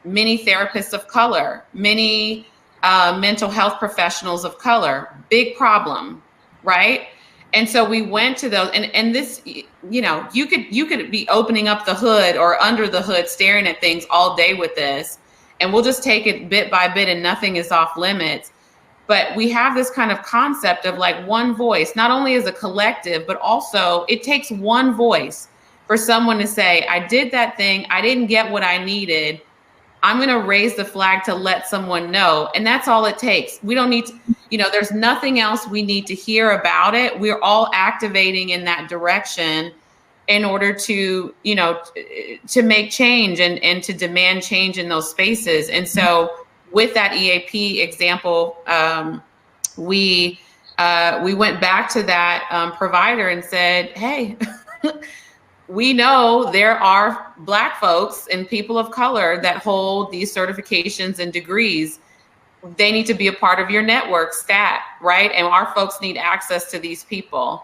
many therapists of color, many mental health professionals of color. Big problem, right? And so we went to those, and this, you could be opening up the hood or under the hood, staring at things all day with this, and we'll just take it bit by bit, and nothing is off limits. But we have this kind of concept of like one voice, not only as a collective, but also it takes one voice for someone to say, I did that thing, I didn't get what I needed. I'm going to raise the flag to let someone know. And that's all it takes. We don't need to, there's nothing else we need to hear about it. We're all activating in that direction in order to, to make change and to demand change in those spaces. And so with that EAP example, we went back to that provider and said, hey, we know there are Black folks and people of color that hold these certifications and degrees. They need to be a part of your network stat, right? And our folks need access to these people.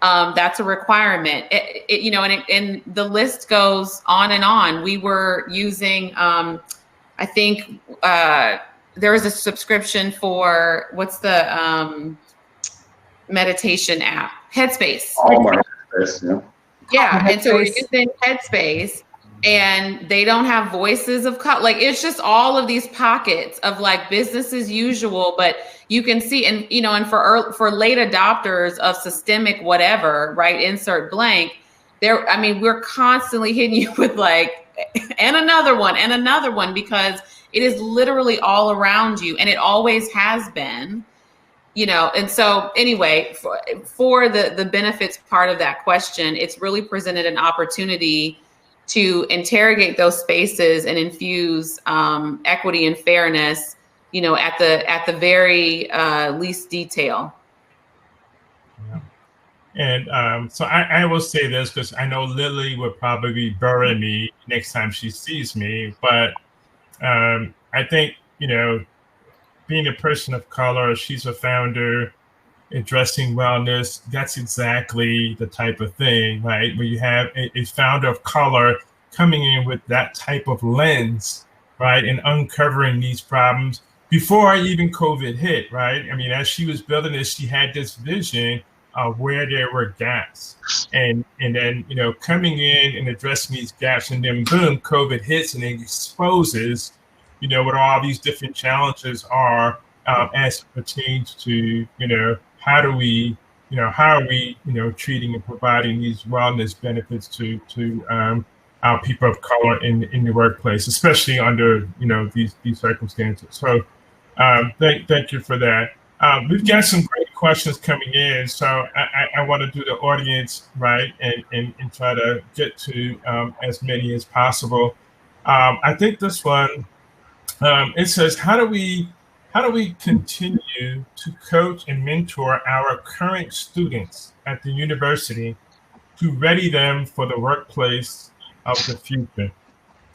That's a requirement. And the list goes on and on. We were using, I think there was a subscription for what's the meditation app? Headspace. Headspace, yeah. And so we're using Headspace, and they don't have voices of color. Like, it's just all of these pockets of like business as usual, but you can see, and and for late adopters of systemic whatever, right? Insert blank. We're constantly hitting you with like, and another one, because it is literally all around you, and it always has been. And so anyway, for the benefits part of that question, it's really presented an opportunity to interrogate those spaces and infuse equity and fairness, at the very least detail. Yeah. And so I will say this, because I know Lily will probably bury me next time she sees me, but I think, being a person of color, she's a founder, addressing wellness, that's exactly the type of thing, right? Where you have a founder of color coming in with that type of lens, right? And uncovering these problems before even COVID hit, right? As she was building this, she had this vision of where there were gaps. And then, coming in and addressing these gaps, and then boom, COVID hits and it exposes what all these different challenges are as it pertains to, how are we treating and providing these wellness benefits to our people of color in the workplace, especially under, these circumstances. So thank you for that. We've got some great questions coming in. So I want to do the audience, right, and try to get to as many as possible. I think this one, it says, how do we continue to coach and mentor our current students at the university to ready them for the workplace of the future?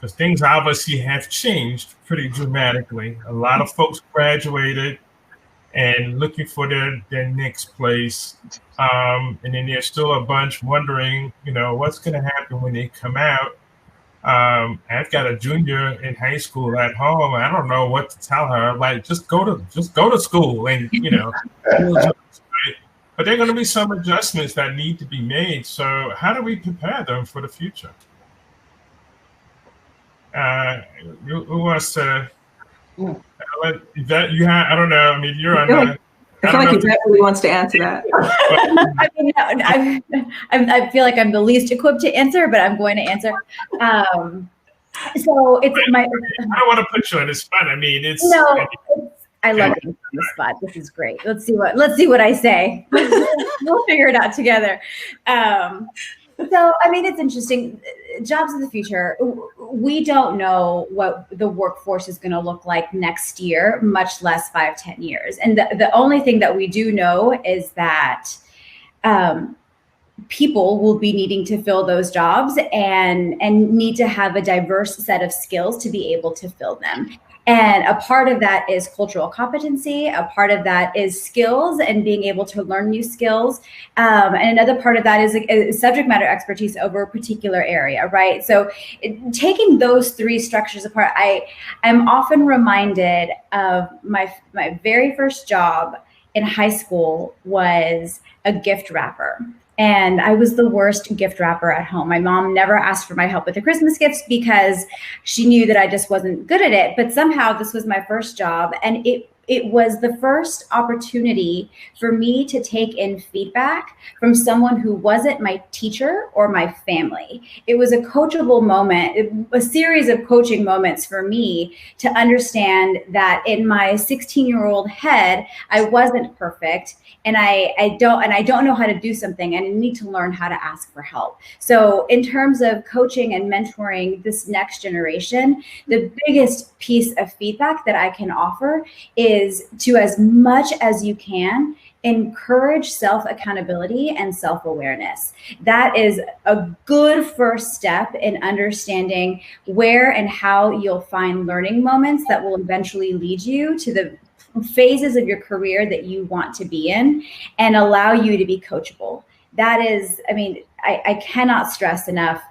Because things obviously have changed pretty dramatically. A lot of folks graduated and looking for their next place. And then there's still a bunch wondering, what's going to happen when they come out. I've got a junior in high school at home. I don't know what to tell her. Like, just go to school, and right? But there are going to be some adjustments that need to be made. So how do we prepare them for the future? Who wants to? Yvette, I don't know. You're on the. I feel like Yvette really wants to answer that. I feel like I'm the least equipped to answer, but I'm going to answer. So it's my. I don't want to put you on the spot. It's. No, I love being on the spot. This is great. Let's see what I say. We'll figure it out together. So, it's interesting. Jobs of the future, we don't know what the workforce is going to look like next year, much less 5-10 years. And the only thing that we do know is that people will be needing to fill those jobs and need to have a diverse set of skills to be able to fill them. And a part of that is cultural competency. A part of that is skills and being able to learn new skills. And another part of that is subject matter expertise over a particular area, right? So taking those three structures apart, I'm often reminded of my very first job in high school was a gift wrapper. And I was the worst gift wrapper at home. My mom never asked for my help with the Christmas gifts because she knew that I just wasn't good at it. But somehow this was my first job, and it was the first opportunity for me to take in feedback from someone who wasn't my teacher or my family. It was a coachable moment, a series of coaching moments for me to understand that in my 16-year-old head, I wasn't perfect. And I don't know how to do something, and I need to learn how to ask for help. So in terms of coaching and mentoring this next generation, the biggest piece of feedback that I can offer is to, as much as you can, encourage self-accountability and self-awareness. That is a good first step in understanding where and how you'll find learning moments that will eventually lead you to the phases of your career that you want to be in and allow you to be coachable. that is, I mean, I cannot stress enough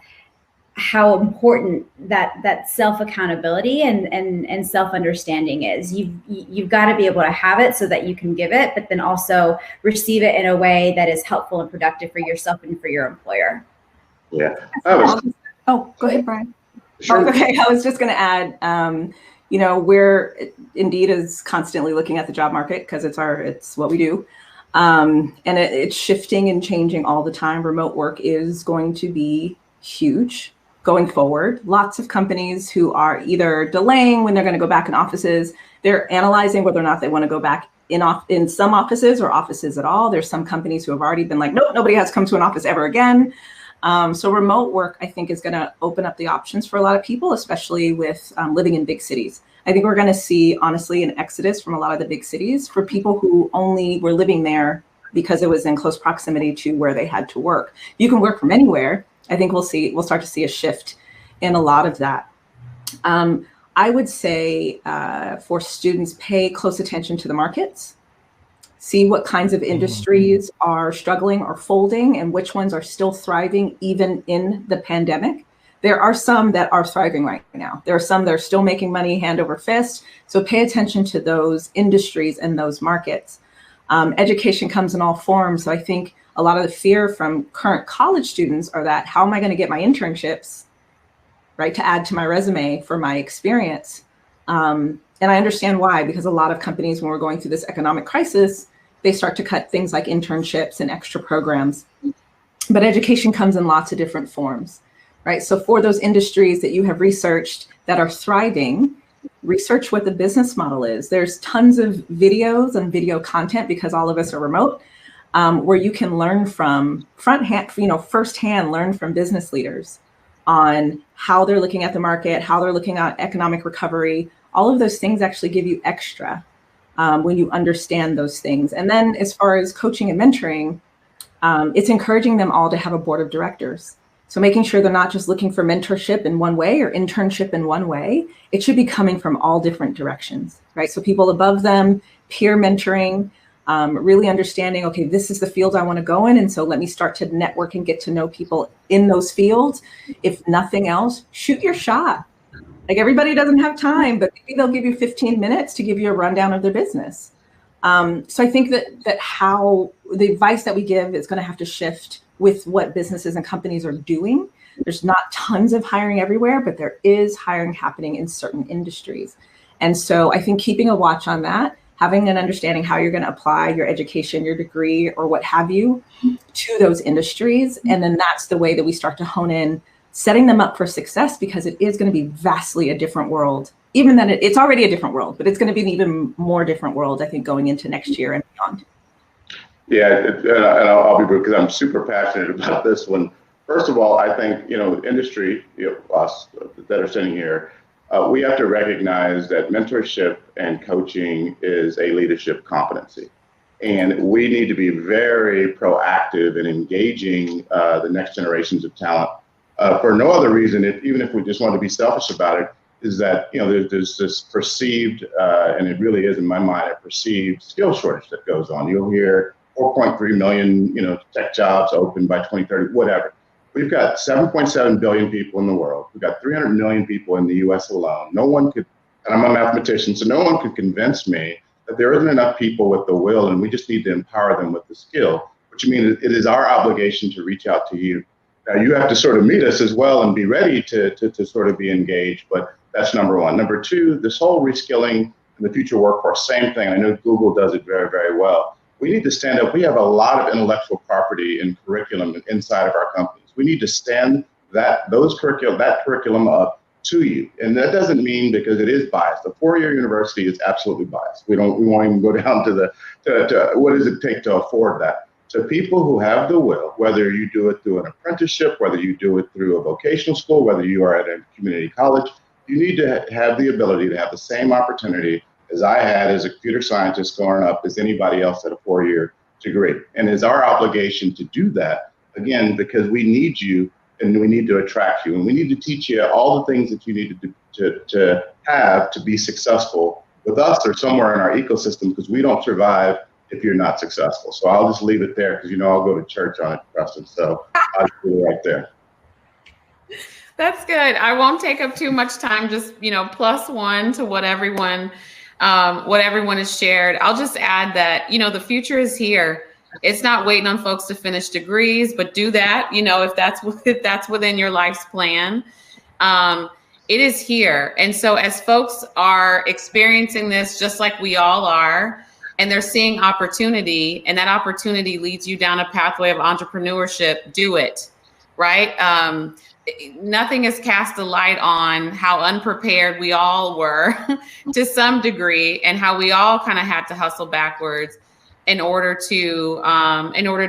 how important that self accountability and self understanding is. You've got to be able to have it so that you can give it, but then also receive it in a way that is helpful and productive for yourself and for your employer. Yeah. Oh, go ahead, Brian. Sure. Oh, okay, I was just going to add, you know, we're Indeed is constantly looking at the job market because it's what we do. And it's shifting and changing all the time. Remote work is going to be huge going forward. Lots of companies who are either delaying when they're going to go back in offices. They're analyzing whether or not they want to go back in some offices or offices at all. There's some companies who have already been like, nope, nobody has come to an office ever again. So remote work, I think, is going to open up the options for a lot of people, especially with living in big cities. I think we're going to see, honestly, an exodus from a lot of the big cities for people who only were living there because it was in close proximity to where they had to work. You can work from anywhere. I think we'll start to see a shift in a lot of that. I would say for students, pay close attention to the markets. See what kinds of industries are struggling or folding and which ones are still thriving even in the pandemic. There are some that are thriving right now. There are some that are still making money hand over fist. So pay attention to those industries and those markets. Education comes in all forms. So I think a lot of the fear from current college students are that, how am I going to get my internships, right, to add to my resume for my experience? And I understand why, because a lot of companies, when we're going through this economic crisis, they start to cut things like internships and extra programs. But education comes in lots of different forms, right? So for those industries that you have researched that are thriving, research what the business model is. There's tons of videos and video content, because all of us are remote, where you can learn from firsthand, learn from business leaders on how they're looking at the market, how they're looking at economic recovery. All of those things actually give you extra when you understand those things. And then as far as coaching and mentoring, it's encouraging them all to have a board of directors. So making sure they're not just looking for mentorship in one way or internship in one way. It should be coming from all different directions, right? So people above them, peer mentoring, really understanding, okay, this is the field I want to go in. And so let me start to network and get to know people in those fields. If nothing else, shoot your shot. Like, everybody doesn't have time, but maybe they'll give you 15 minutes to give you a rundown of their business. So I think that how the advice that we give is going to have to shift with what businesses and companies are doing. There's not tons of hiring everywhere, but there is hiring happening in certain industries. And so I think keeping a watch on that, having an understanding how you're going to apply your education, your degree, or what have you to those industries. And then that's the way that we start to hone in, setting them up for success, because it is going to be vastly a different world. Even then, it's already a different world, but it's going to be an even more different world, I think, going into next year and beyond. Yeah, and I'll be brief because I'm super passionate about this one. First of all, I think, industry, us that are sitting here, we have to recognize that mentorship and coaching is a leadership competency. And we need to be very proactive in engaging the next generations of talent for no other reason, even if we just want to be selfish about it, is that, there's this perceived, and it really is in my mind, a perceived skill shortage that goes on. You'll hear 4.3 million, tech jobs open by 2030, whatever. We've got 7.7 billion people in the world. We've got 300 million people in the US alone. No one could, and I'm a mathematician, so no one could convince me that there isn't enough people with the will, and we just need to empower them with the skill, which means it is our obligation to reach out to you. Now, you have to sort of meet us as well and be ready to sort of be engaged, but that's number one. Number two, this whole reskilling in the future workforce, same thing. I know Google does it very, very well. We need to stand up. We have a lot of intellectual property and curriculum inside of our companies. We need to stand that curriculum up to you. And that doesn't mean because it is biased. A four-year university is absolutely biased. We won't even go down to what does it take to afford that. So people who have the will, whether you do it through an apprenticeship, whether you do it through a vocational school, whether you are at a community college, you need to have the ability to have the same opportunity as I had as a computer scientist growing up as anybody else at a four-year degree. And it's our obligation to do that, again, because we need you and we need to attract you. And we need to teach you all the things that you need to have to be successful with us or somewhere in our ecosystem, because we don't survive if you're not successful. So I'll just leave it there because I'll go to church on it, Preston. So I'll just leave it right there. That's good. I won't take up too much time. Just +1 to what everyone has shared. I'll just add that the future is here. It's not waiting on folks to finish degrees, but do that. If that's within your life's plan. It is here. And so as folks are experiencing this, just like we all are, and they're seeing opportunity, and that opportunity leads you down a pathway of entrepreneurship, do it, right? Nothing has cast a light on how unprepared we all were to some degree, and how we all kind of had to hustle backwards in order to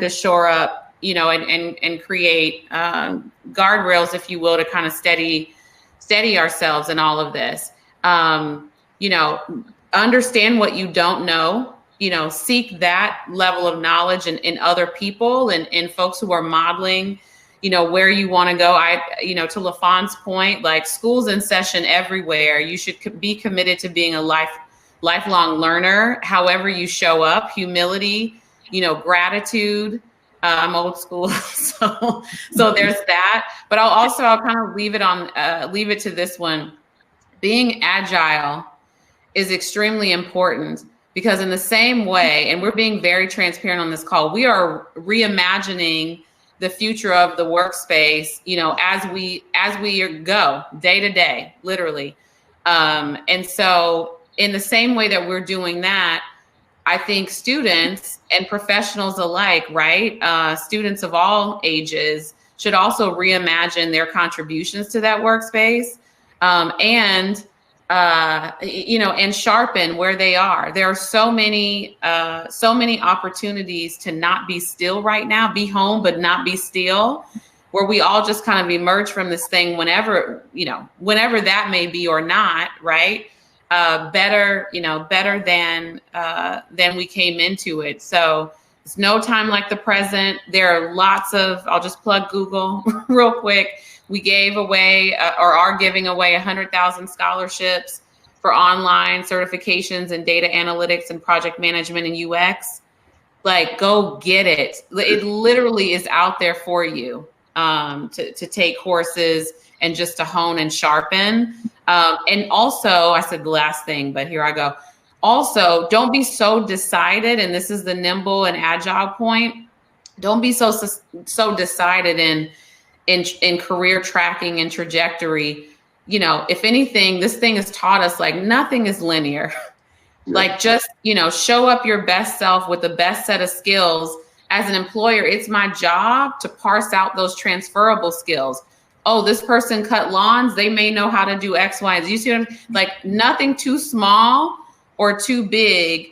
shore up, and create guardrails, if you will, to kind of steady ourselves in all of this. Understand what you don't know, seek that level of knowledge in other people and in folks who are modeling, where you want to go. To LaFawn's point, like, school's in session everywhere. You should be committed to being a lifelong learner, however you show up, humility, gratitude. I'm old school, so there's that. But I'll kind of leave it to this one. Being agile is extremely important, because in the same way, and we're being very transparent on this call, we are reimagining the future of the workspace, as we go day to day, literally. And so in the same way that we're doing that, I think students and professionals alike, right? Students of all ages should also reimagine their contributions to that workspace, and sharpen where they are. There are so many opportunities to not be still right now, be home, but not be still, where we all just kind of emerge from this thing whenever that may be or not, right? Better than we came into it. So it's no time like the present. There are I'll just plug Google real quick. We gave away or are giving away 100,000 scholarships for online certifications in data analytics and project management and UX. Like, go get it. It literally is out there for you to take courses and just to hone and sharpen. And also, I said the last thing, but here I go. Also, don't be so decided, and this is the nimble and agile point. Don't be so decided in career tracking and trajectory. If anything, this thing has taught us, like, nothing is linear. Yeah. Like, just, show up your best self with the best set of skills. As an employer, it's my job to parse out those transferable skills. Oh, this person cut lawns. They may know how to do X, Y, and Z. You see what I'm, like, nothing too small or too big,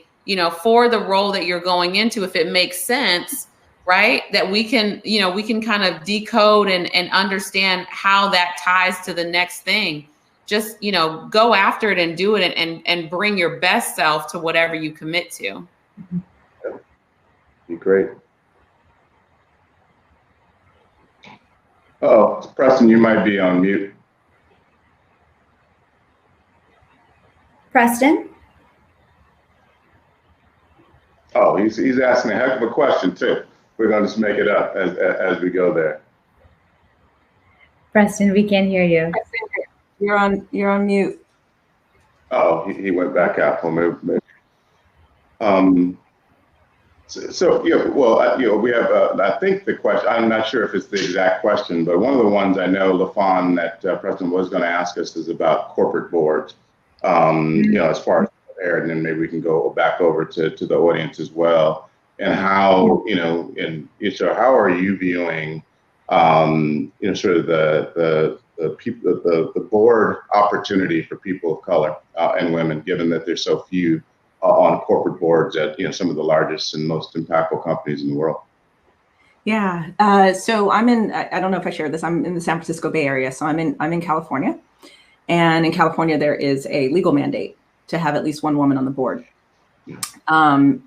for the role that you're going into, if it makes sense, right? That we can kind of decode and understand how that ties to the next thing. Just, go after it and do it and bring your best self to whatever you commit to. Yeah. Be great. Oh, Preston, you might be on mute. Preston? Oh, he's asking a heck of a question too. We're going to just make it up as we go there. Preston, we can't hear you. You're on mute. Oh, he went back out. Well, maybe. So yeah, well, we have. I think the question. I'm not sure if it's the exact question, but one of the ones I know, LaFawn, that Preston was going to ask us is about corporate boards. As far as there, and then maybe we can go back over to the audience as well, and how how are you viewing sort of the board opportunity for people of color and women, given that there's so few on corporate boards at some of the largest and most impactful companies in the world. Yeah. So I'm in. I don't know if I shared this. I'm in the San Francisco Bay Area. So I'm in California, and in California there is a legal mandate to have at least one woman on the board. Yeah.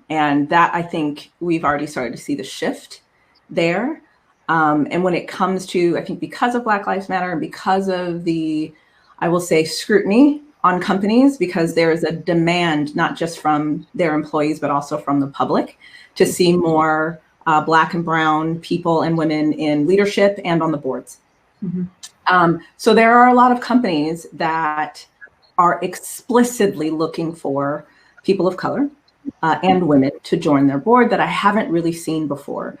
And that, I think we've already started to see the shift there. And when it comes to, I think, because of Black Lives Matter and because of the, I will say, scrutiny on companies because there is a demand, not just from their employees, but also from the public, to see more Black and brown people and women in leadership and on the boards. So there are a lot of companies that are explicitly looking for people of color and women to join their board that I haven't really seen before.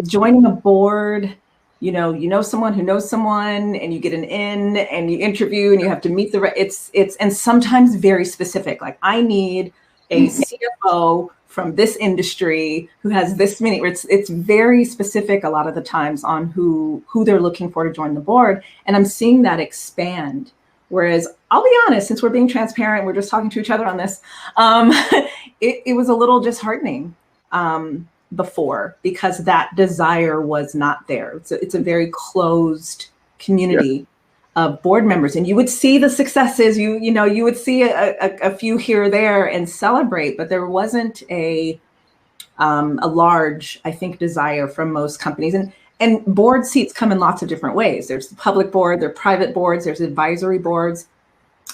Joining a board, you know someone who knows someone, and you get an in, and you interview, and you have to meet it's and sometimes very specific. Like, I need a CFO from this industry who has this many. It's very specific a lot of the times on who they're looking for to join the board, and I'm seeing that expand. Whereas, I'll be honest, since we're being transparent, we're just talking to each other on this. It was a little disheartening before, because that desire was not there. It's a very closed community of board members, and you would see the successes. You would see a few here or there and celebrate, but there wasn't a large, I think, desire from most companies. And board seats come in lots of different ways. There's the public board, there are private boards, there's advisory boards.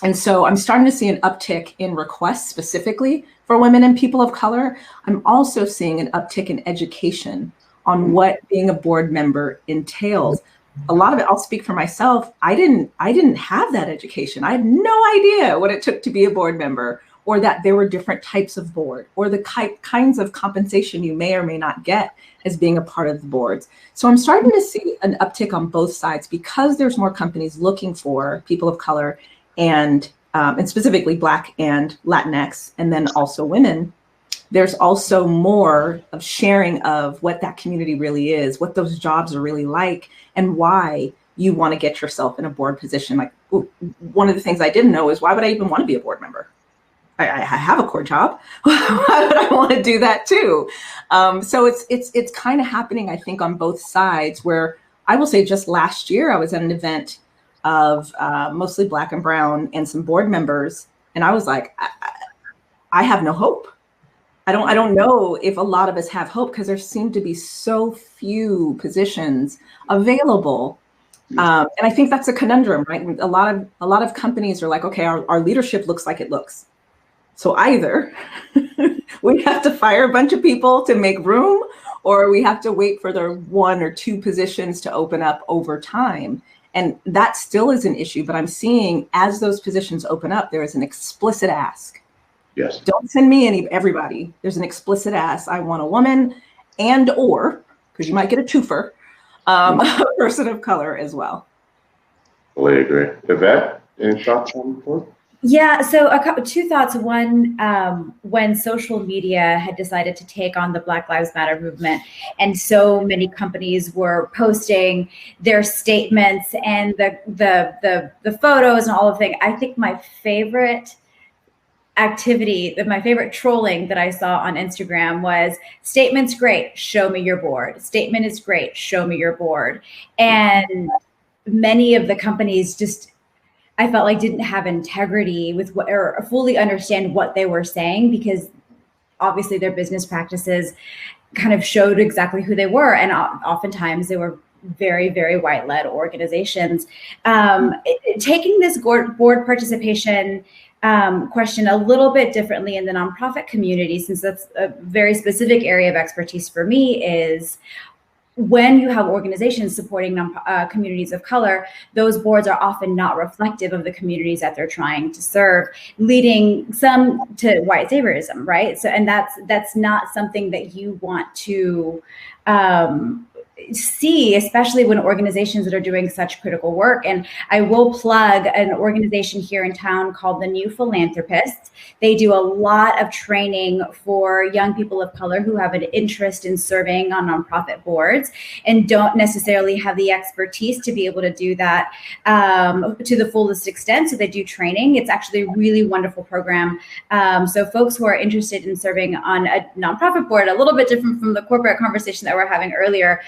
And so I'm starting to see an uptick in requests specifically for women and people of color. I'm also seeing an uptick in education on what being a board member entails. A lot of it, I'll speak for myself, I didn't have that education. I had no idea what it took to be a board member, or that there were different types of board, or the kinds of compensation you may or may not get as being a part of the boards. So I'm starting to see an uptick on both sides, because there's more companies looking for people of color and specifically Black and Latinx, and then also women. There's also more of sharing of what that community really is, what those jobs are really like, and why you want to get yourself in a board position. Like, one of the things I didn't know is, why would I even want to be a board member? I have a core job. Why would I want to do that too? So it's kind of happening, I think, on both sides, where I will say just last year I was at an event of mostly Black and brown and some board members, and I was like, I have no hope. I don't know if a lot of us have hope, because there seem to be so few positions available. And I think that's a conundrum, right? A lot of companies are like, okay, our leadership looks like it looks. So either we have to fire a bunch of people to make room, or we have to wait for the 1 or 2 positions to open up over time. And that still is an issue, but I'm seeing, as those positions open up, there is an explicit ask. Yes. Don't send me everybody. There's an explicit ask. I want a woman or, because you might get a twofer, a person of color as well. Fully agree. Yvette, any thoughts on the board? Yeah, so two thoughts. One, when social media had decided to take on the Black Lives Matter movement, and so many companies were posting their statements and the photos and all of the things, I think my favorite activity, my favorite trolling that I saw on Instagram was, statement's great, show me your board. Statement is great, show me your board. And many of the companies just, I felt like, didn't have integrity with what, or fully understand what they were saying, because obviously their business practices kind of showed exactly who they were. And oftentimes they were very, very white-led organizations. Taking this board participation question a little bit differently in the nonprofit community, since that's a very specific area of expertise for me, is when you have organizations supporting communities of color, those boards are often not reflective of the communities that they're trying to serve, leading some to white saviorism, right? So, and that's not something that you want to see, especially when organizations that are doing such critical work. And I will plug an organization here in town called the New Philanthropists. They do a lot of training for young people of color who have an interest in serving on nonprofit boards and don't necessarily have the expertise to be able to do that to the fullest extent. So they do training. It's actually a really wonderful program. So folks who are interested in serving on a nonprofit board, a little bit different from the corporate conversation that we're having earlier,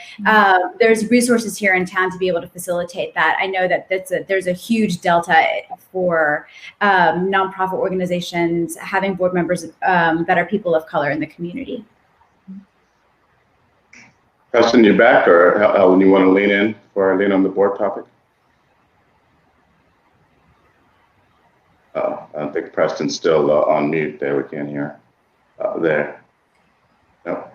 there's resources here in town to be able to facilitate that. I know that there's a huge delta for nonprofit organizations having board members that are people of color in the community. Preston, you back, or Helynn, you want to lean on the board topic? I think Preston's still on mute there. We can't hear there. No.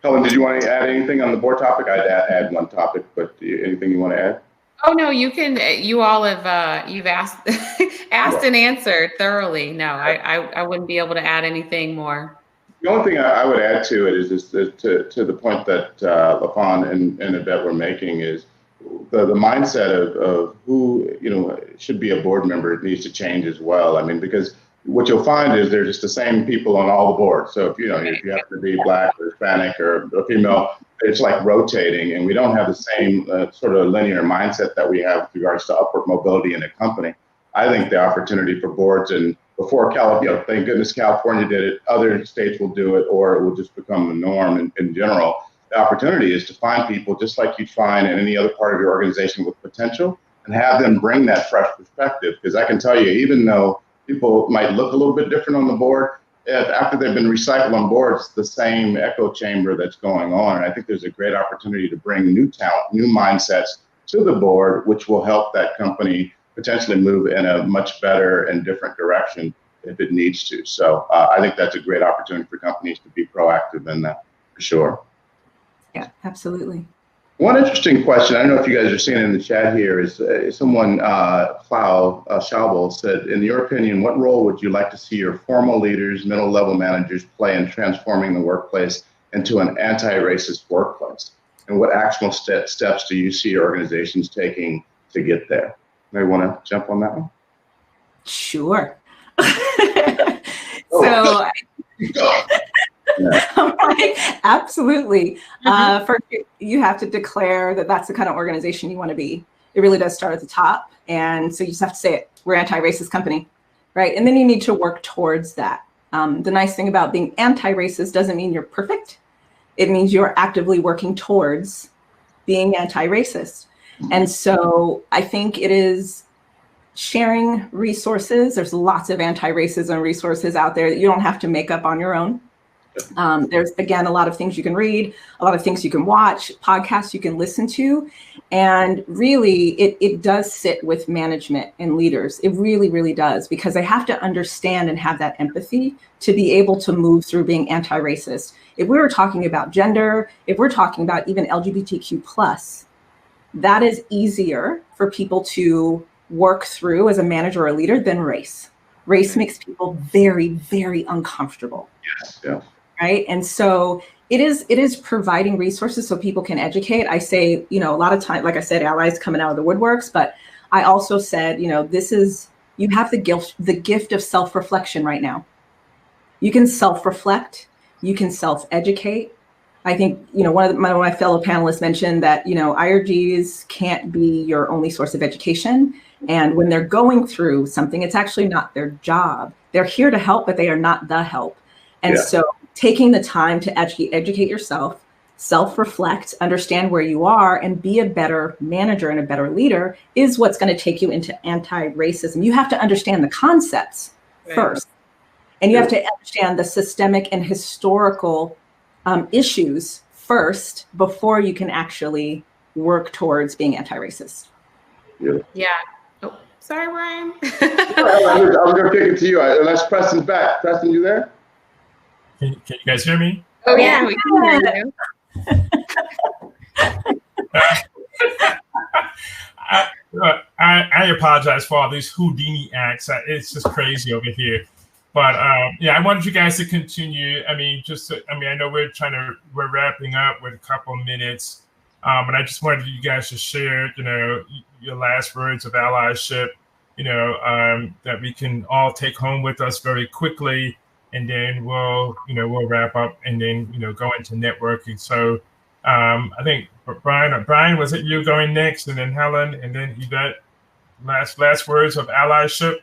Helynn, did you want to add anything on the board topic? I'd add one topic, but anything you want to add? Oh no, you can. You all have you've asked and answered thoroughly. No, I wouldn't be able to add anything more. The only thing I would add to it is just to the point that LaFawn and Yvette were making is the mindset of who should be a board member needs to change as well. I mean, because what you'll find is they're just the same people on all the boards. So if you have to be Black or Hispanic or a female, it's like rotating, and we don't have the same sort of linear mindset that we have with regards to upward mobility in a company. I think the opportunity for boards, and before California, thank goodness California did it, other states will do it, or it will just become the norm in general. The opportunity is to find people just like you'd find in any other part of your organization with potential, and have them bring that fresh perspective. Because I can tell you, even though people might look a little bit different on the board, after they've been recycled on board, it's the same echo chamber that's going on. And I think there's a great opportunity to bring new talent, new mindsets to the board, which will help that company potentially move in a much better and different direction if it needs to. So I think that's a great opportunity for companies to be proactive in that, for sure. Yeah, absolutely. One interesting question, I don't know if you guys are seeing it in the chat here, is someone, Schaubel, said, in your opinion, what role would you like to see your formal leaders, middle level managers play in transforming the workplace into an anti-racist workplace? And what actionable steps do you see your organizations taking to get there? Maybe want to jump on that one? Sure. So, I'm like, absolutely. First, you have to declare that that's the kind of organization you want to be. It really does start at the top. And so you just have to say it. We're an anti-racist company, right? And then you need to work towards that. The nice thing about being anti-racist doesn't mean you're perfect. It means you're actively working towards being anti-racist. And so I think it is sharing resources. There's lots of anti-racism resources out there that you don't have to make up on your own. There's, again, a lot of things you can read, a lot of things you can watch, podcasts you can listen to. And really, it does sit with management and leaders. It really, really does, because they have to understand and have that empathy to be able to move through being anti-racist. If we were talking about gender, if we're talking about even LGBTQ+, that is easier for people to work through as a manager or a leader than race. Race makes people very, very uncomfortable. Yes, yeah. Right. And so it is providing resources so people can educate. I say, a lot of time, like I said, allies coming out of the woodworks, but I also said, you have the gift of self-reflection right now. You can self-reflect, you can self-educate. I think, one of my fellow panelists mentioned that, IRGs can't be your only source of education. And when they're going through something, it's actually not their job. They're here to help, but they are not the help. And so taking the time to educate yourself, self-reflect, understand where you are, and be a better manager and a better leader is what's going to take you into anti-racism. You have to understand the concepts first. And you have to understand the systemic and historical issues first before you can actually work towards being anti-racist. Yeah. Oh, sorry, Ryan. I'm going to kick it to you unless Preston's back. Preston, you there? Can you guys hear me? Oh, yeah, we can hear you. I apologize for all these Houdini acts. It's just crazy over here. But I wanted you guys to continue. I know we're wrapping up with a couple of minutes. But I just wanted you guys to share, your last words of allyship, that we can all take home with us very quickly. And then we'll wrap up and then, go into networking. So I think Brian, was it you going next, and then Helynn, and then Yvette, last words of allyship?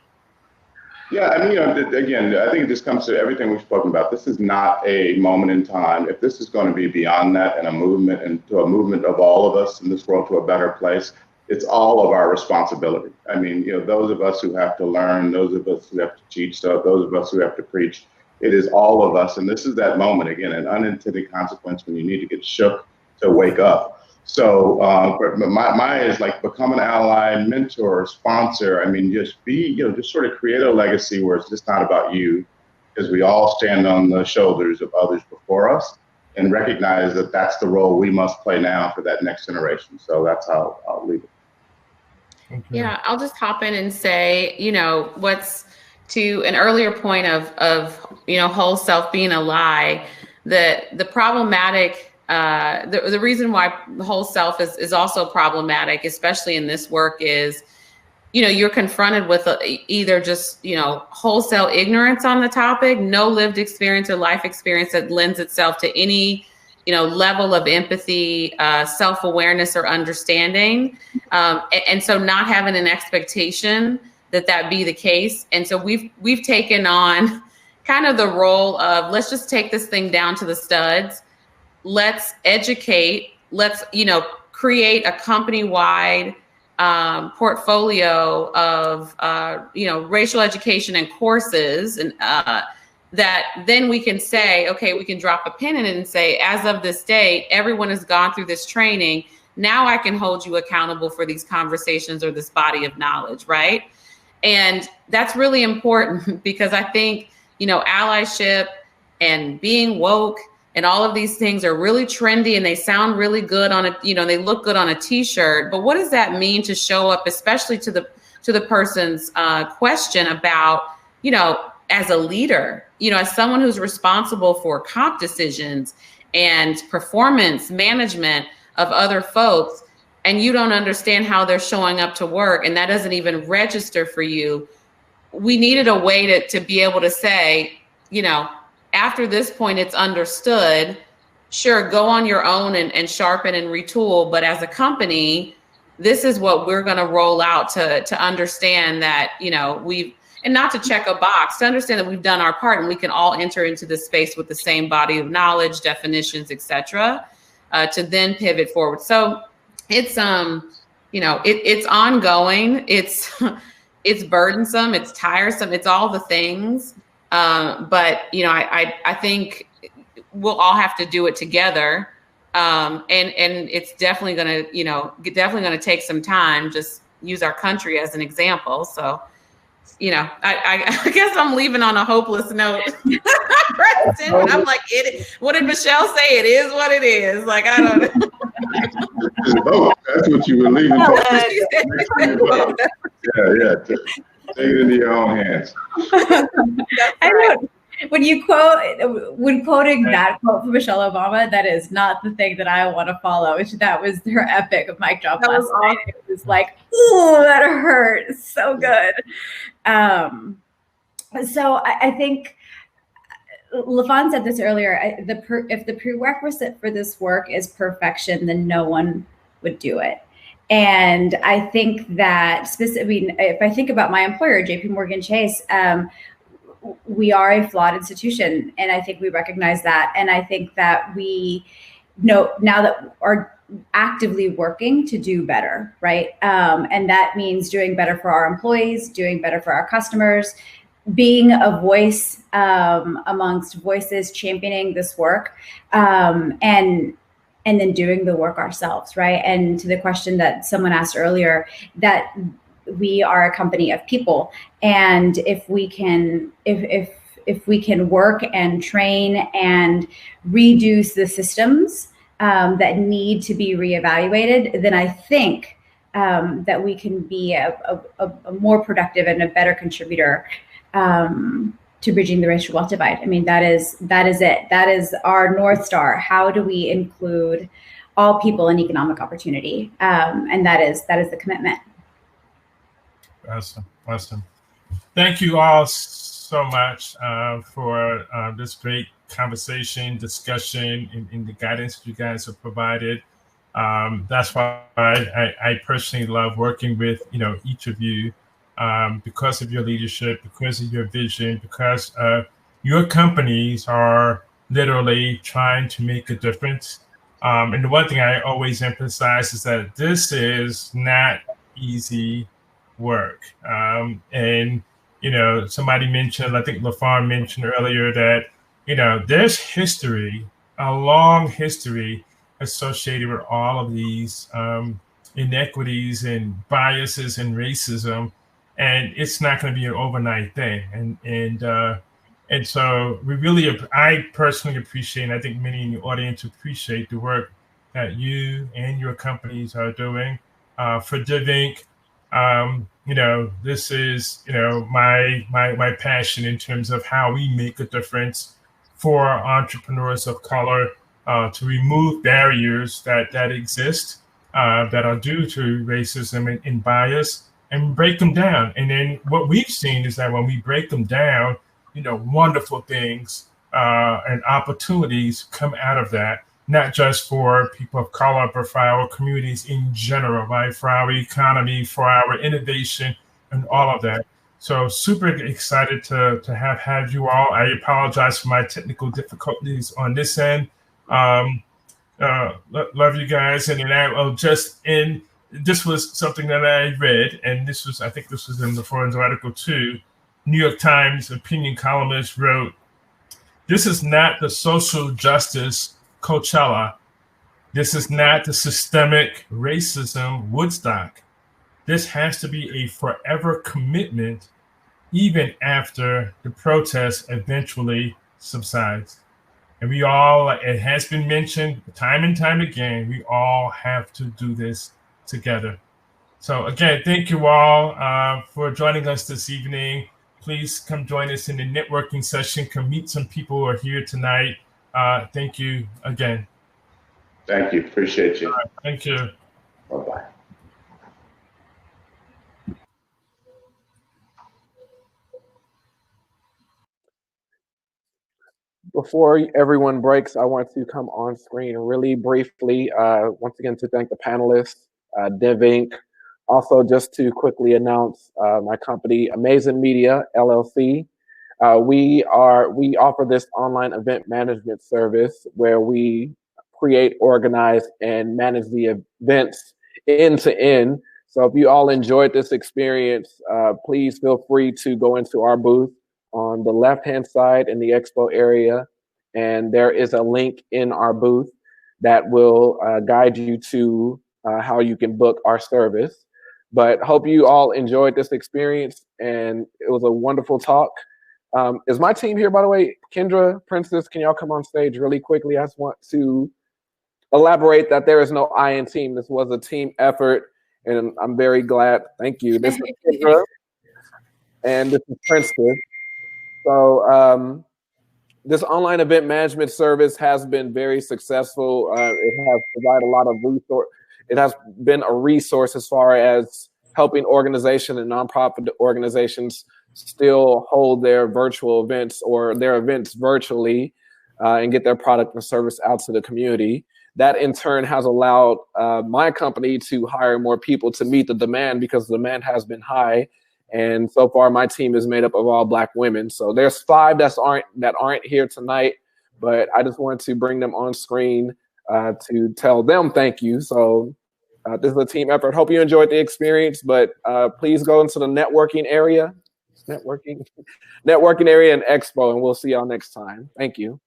Yeah, again, I think this comes to everything we've spoken about. This is not a moment in time. If this is going to be beyond that and a movement, and to a movement of all of us in this world to a better place, it's all of our responsibility. Those of us who have to learn, those of us who have to teach stuff, those of us who have to preach, it is all of us. And this is that moment, again, an unintended consequence when you need to get shook to wake up. So but my is like become an ally, mentor, sponsor. I mean, just be, just sort of create a legacy where it's just not about you, because we all stand on the shoulders of others before us, and recognize that that's the role we must play now for that next generation. So that's how I'll leave it. Okay. Yeah, I'll just hop in and say, what's to an earlier point of whole self being a lie, the problematic, the reason why the whole self is also problematic, especially in this work, is, you're confronted with either just, wholesale ignorance on the topic, no lived experience or life experience that lends itself to any, level of empathy, self-awareness or understanding. And so not having an expectation that be the case. And so we've taken on kind of the role of, let's just take this thing down to the studs. Let's educate, let's, create a company-wide portfolio of, racial education and courses, and that then we can say, okay, we can drop a pin in it and say, as of this date, everyone has gone through this training. Now I can hold you accountable for these conversations or this body of knowledge, right? And that's really important, because I think, allyship and being woke and all of these things are really trendy, and they sound really good on a, they look good on a t-shirt. But what does that mean to show up, especially to the person's question about, as a leader, as someone who's responsible for comp decisions and performance management of other folks, and you don't understand how they're showing up to work, and that doesn't even register for you. We needed a way to be able to say, after this point, it's understood. Sure, go on your own and sharpen and retool. But as a company, this is what we're going to roll out to understand that, and not to check a box, to understand that we've done our part and we can all enter into this space with the same body of knowledge, definitions, et cetera, to then pivot forward. So it's, it's ongoing. It's burdensome. It's tiresome. It's all the things. But, I think we'll all have to do it together. And it's definitely going to, take some time. Just use our country as an example. So, I guess I'm leaving on a hopeless note. Preston, but I'm like, what did Michelle say? It is what it is. Like, I don't know. That's what you were leaving. Yeah. Take it into your own hands. I know. When quoting that quote from Michelle Obama, that is not the thing that I want to follow. That was her epic of mic drop last night. It was like, ooh, that hurt. So good. So I think LaFawn said this earlier. If the prerequisite for this work is perfection, then no one would do it. And I think that if I think about my employer, JP Morgan Chase, we are a flawed institution, and I think we recognize that. And I think that we know now that are actively working to do better, right? And that means doing better for our employees, doing better for our customers, being a voice amongst voices championing this work, and then doing the work ourselves, right? And to the question that someone asked earlier, that we are a company of people, and if we can work and train and reduce the systems that need to be reevaluated, then I think that we can be a more productive and a better contributor to bridging the racial wealth divide. I mean, that is it. That is our North Star. How do we include all people in economic opportunity? And that is the commitment. Awesome. Thank you all so much for this great conversation, discussion, and the guidance that you guys have provided. That's why I personally love working with each of you, because of your leadership, because of your vision, because your companies are literally trying to make a difference. And the one thing I always emphasize is that this is not easy work. And somebody mentioned, I think LaFawn mentioned earlier, that there's history, a long history associated with all of these inequities and biases and racism, and it's not going to be an overnight thing. And so we really, I personally appreciate, and I think many in the audience appreciate the work that you and your companies are doing. For DivInc, this is, my passion in terms of how we make a difference for entrepreneurs of color, to remove barriers that exist, that are due to racism and bias, and break them down. And then what we've seen is that when we break them down, wonderful things and opportunities come out of that, not just for people of color, but for our communities in general, right? For our economy, for our innovation, and all of that. So super excited to have had you all. I apologize for my technical difficulties on this end. Love you guys. And then I will just end. This was something that I read, and I think this was in LaFawn's article too. New York Times opinion columnist wrote, "This is not the social justice Coachella. This is not the systemic racism Woodstock. This has to be a forever commitment, even after the protest eventually subsides." And we all, it has been mentioned time and time again, we all have to do this together. So again, thank you all for joining us this evening. Please come join us in the networking session. Come meet some people who are here tonight. Thank you again. Thank you. Appreciate you. Thank you. Bye-bye. Before everyone breaks, I want to come on screen really briefly, once again, to thank the panelists, DivInc. Also, just to quickly announce my company, Amazing Media, LLC. We offer this online event management service where we create, organize, and manage the events end to end. So if you all enjoyed this experience, please feel free to go into our booth on the left-hand side in the expo area. And there is a link in our booth that will guide you to how you can book our service. But hope you all enjoyed this experience, and it was a wonderful talk. Is my team here, by the way? Kendra, Princess, can y'all come on stage really quickly? I just want to elaborate that there is no I in team. This was a team effort, and I'm very glad. Thank you. This is Kendra, and this is Princess. So this online event management service has been very successful. It has provided a lot of resource. It has been a resource as far as helping organizations and nonprofit organizations still hold their virtual events or their events virtually and get their product and service out to the community. That in turn has allowed my company to hire more people to meet the demand, because the demand has been high. And so far, my team is made up of all Black women. So there's 5 that aren't here tonight, but I just wanted to bring them on screen to tell them thank you. So this is a team effort. Hope you enjoyed the experience, but please go into the networking area and expo, and we'll see y'all next time. Thank you.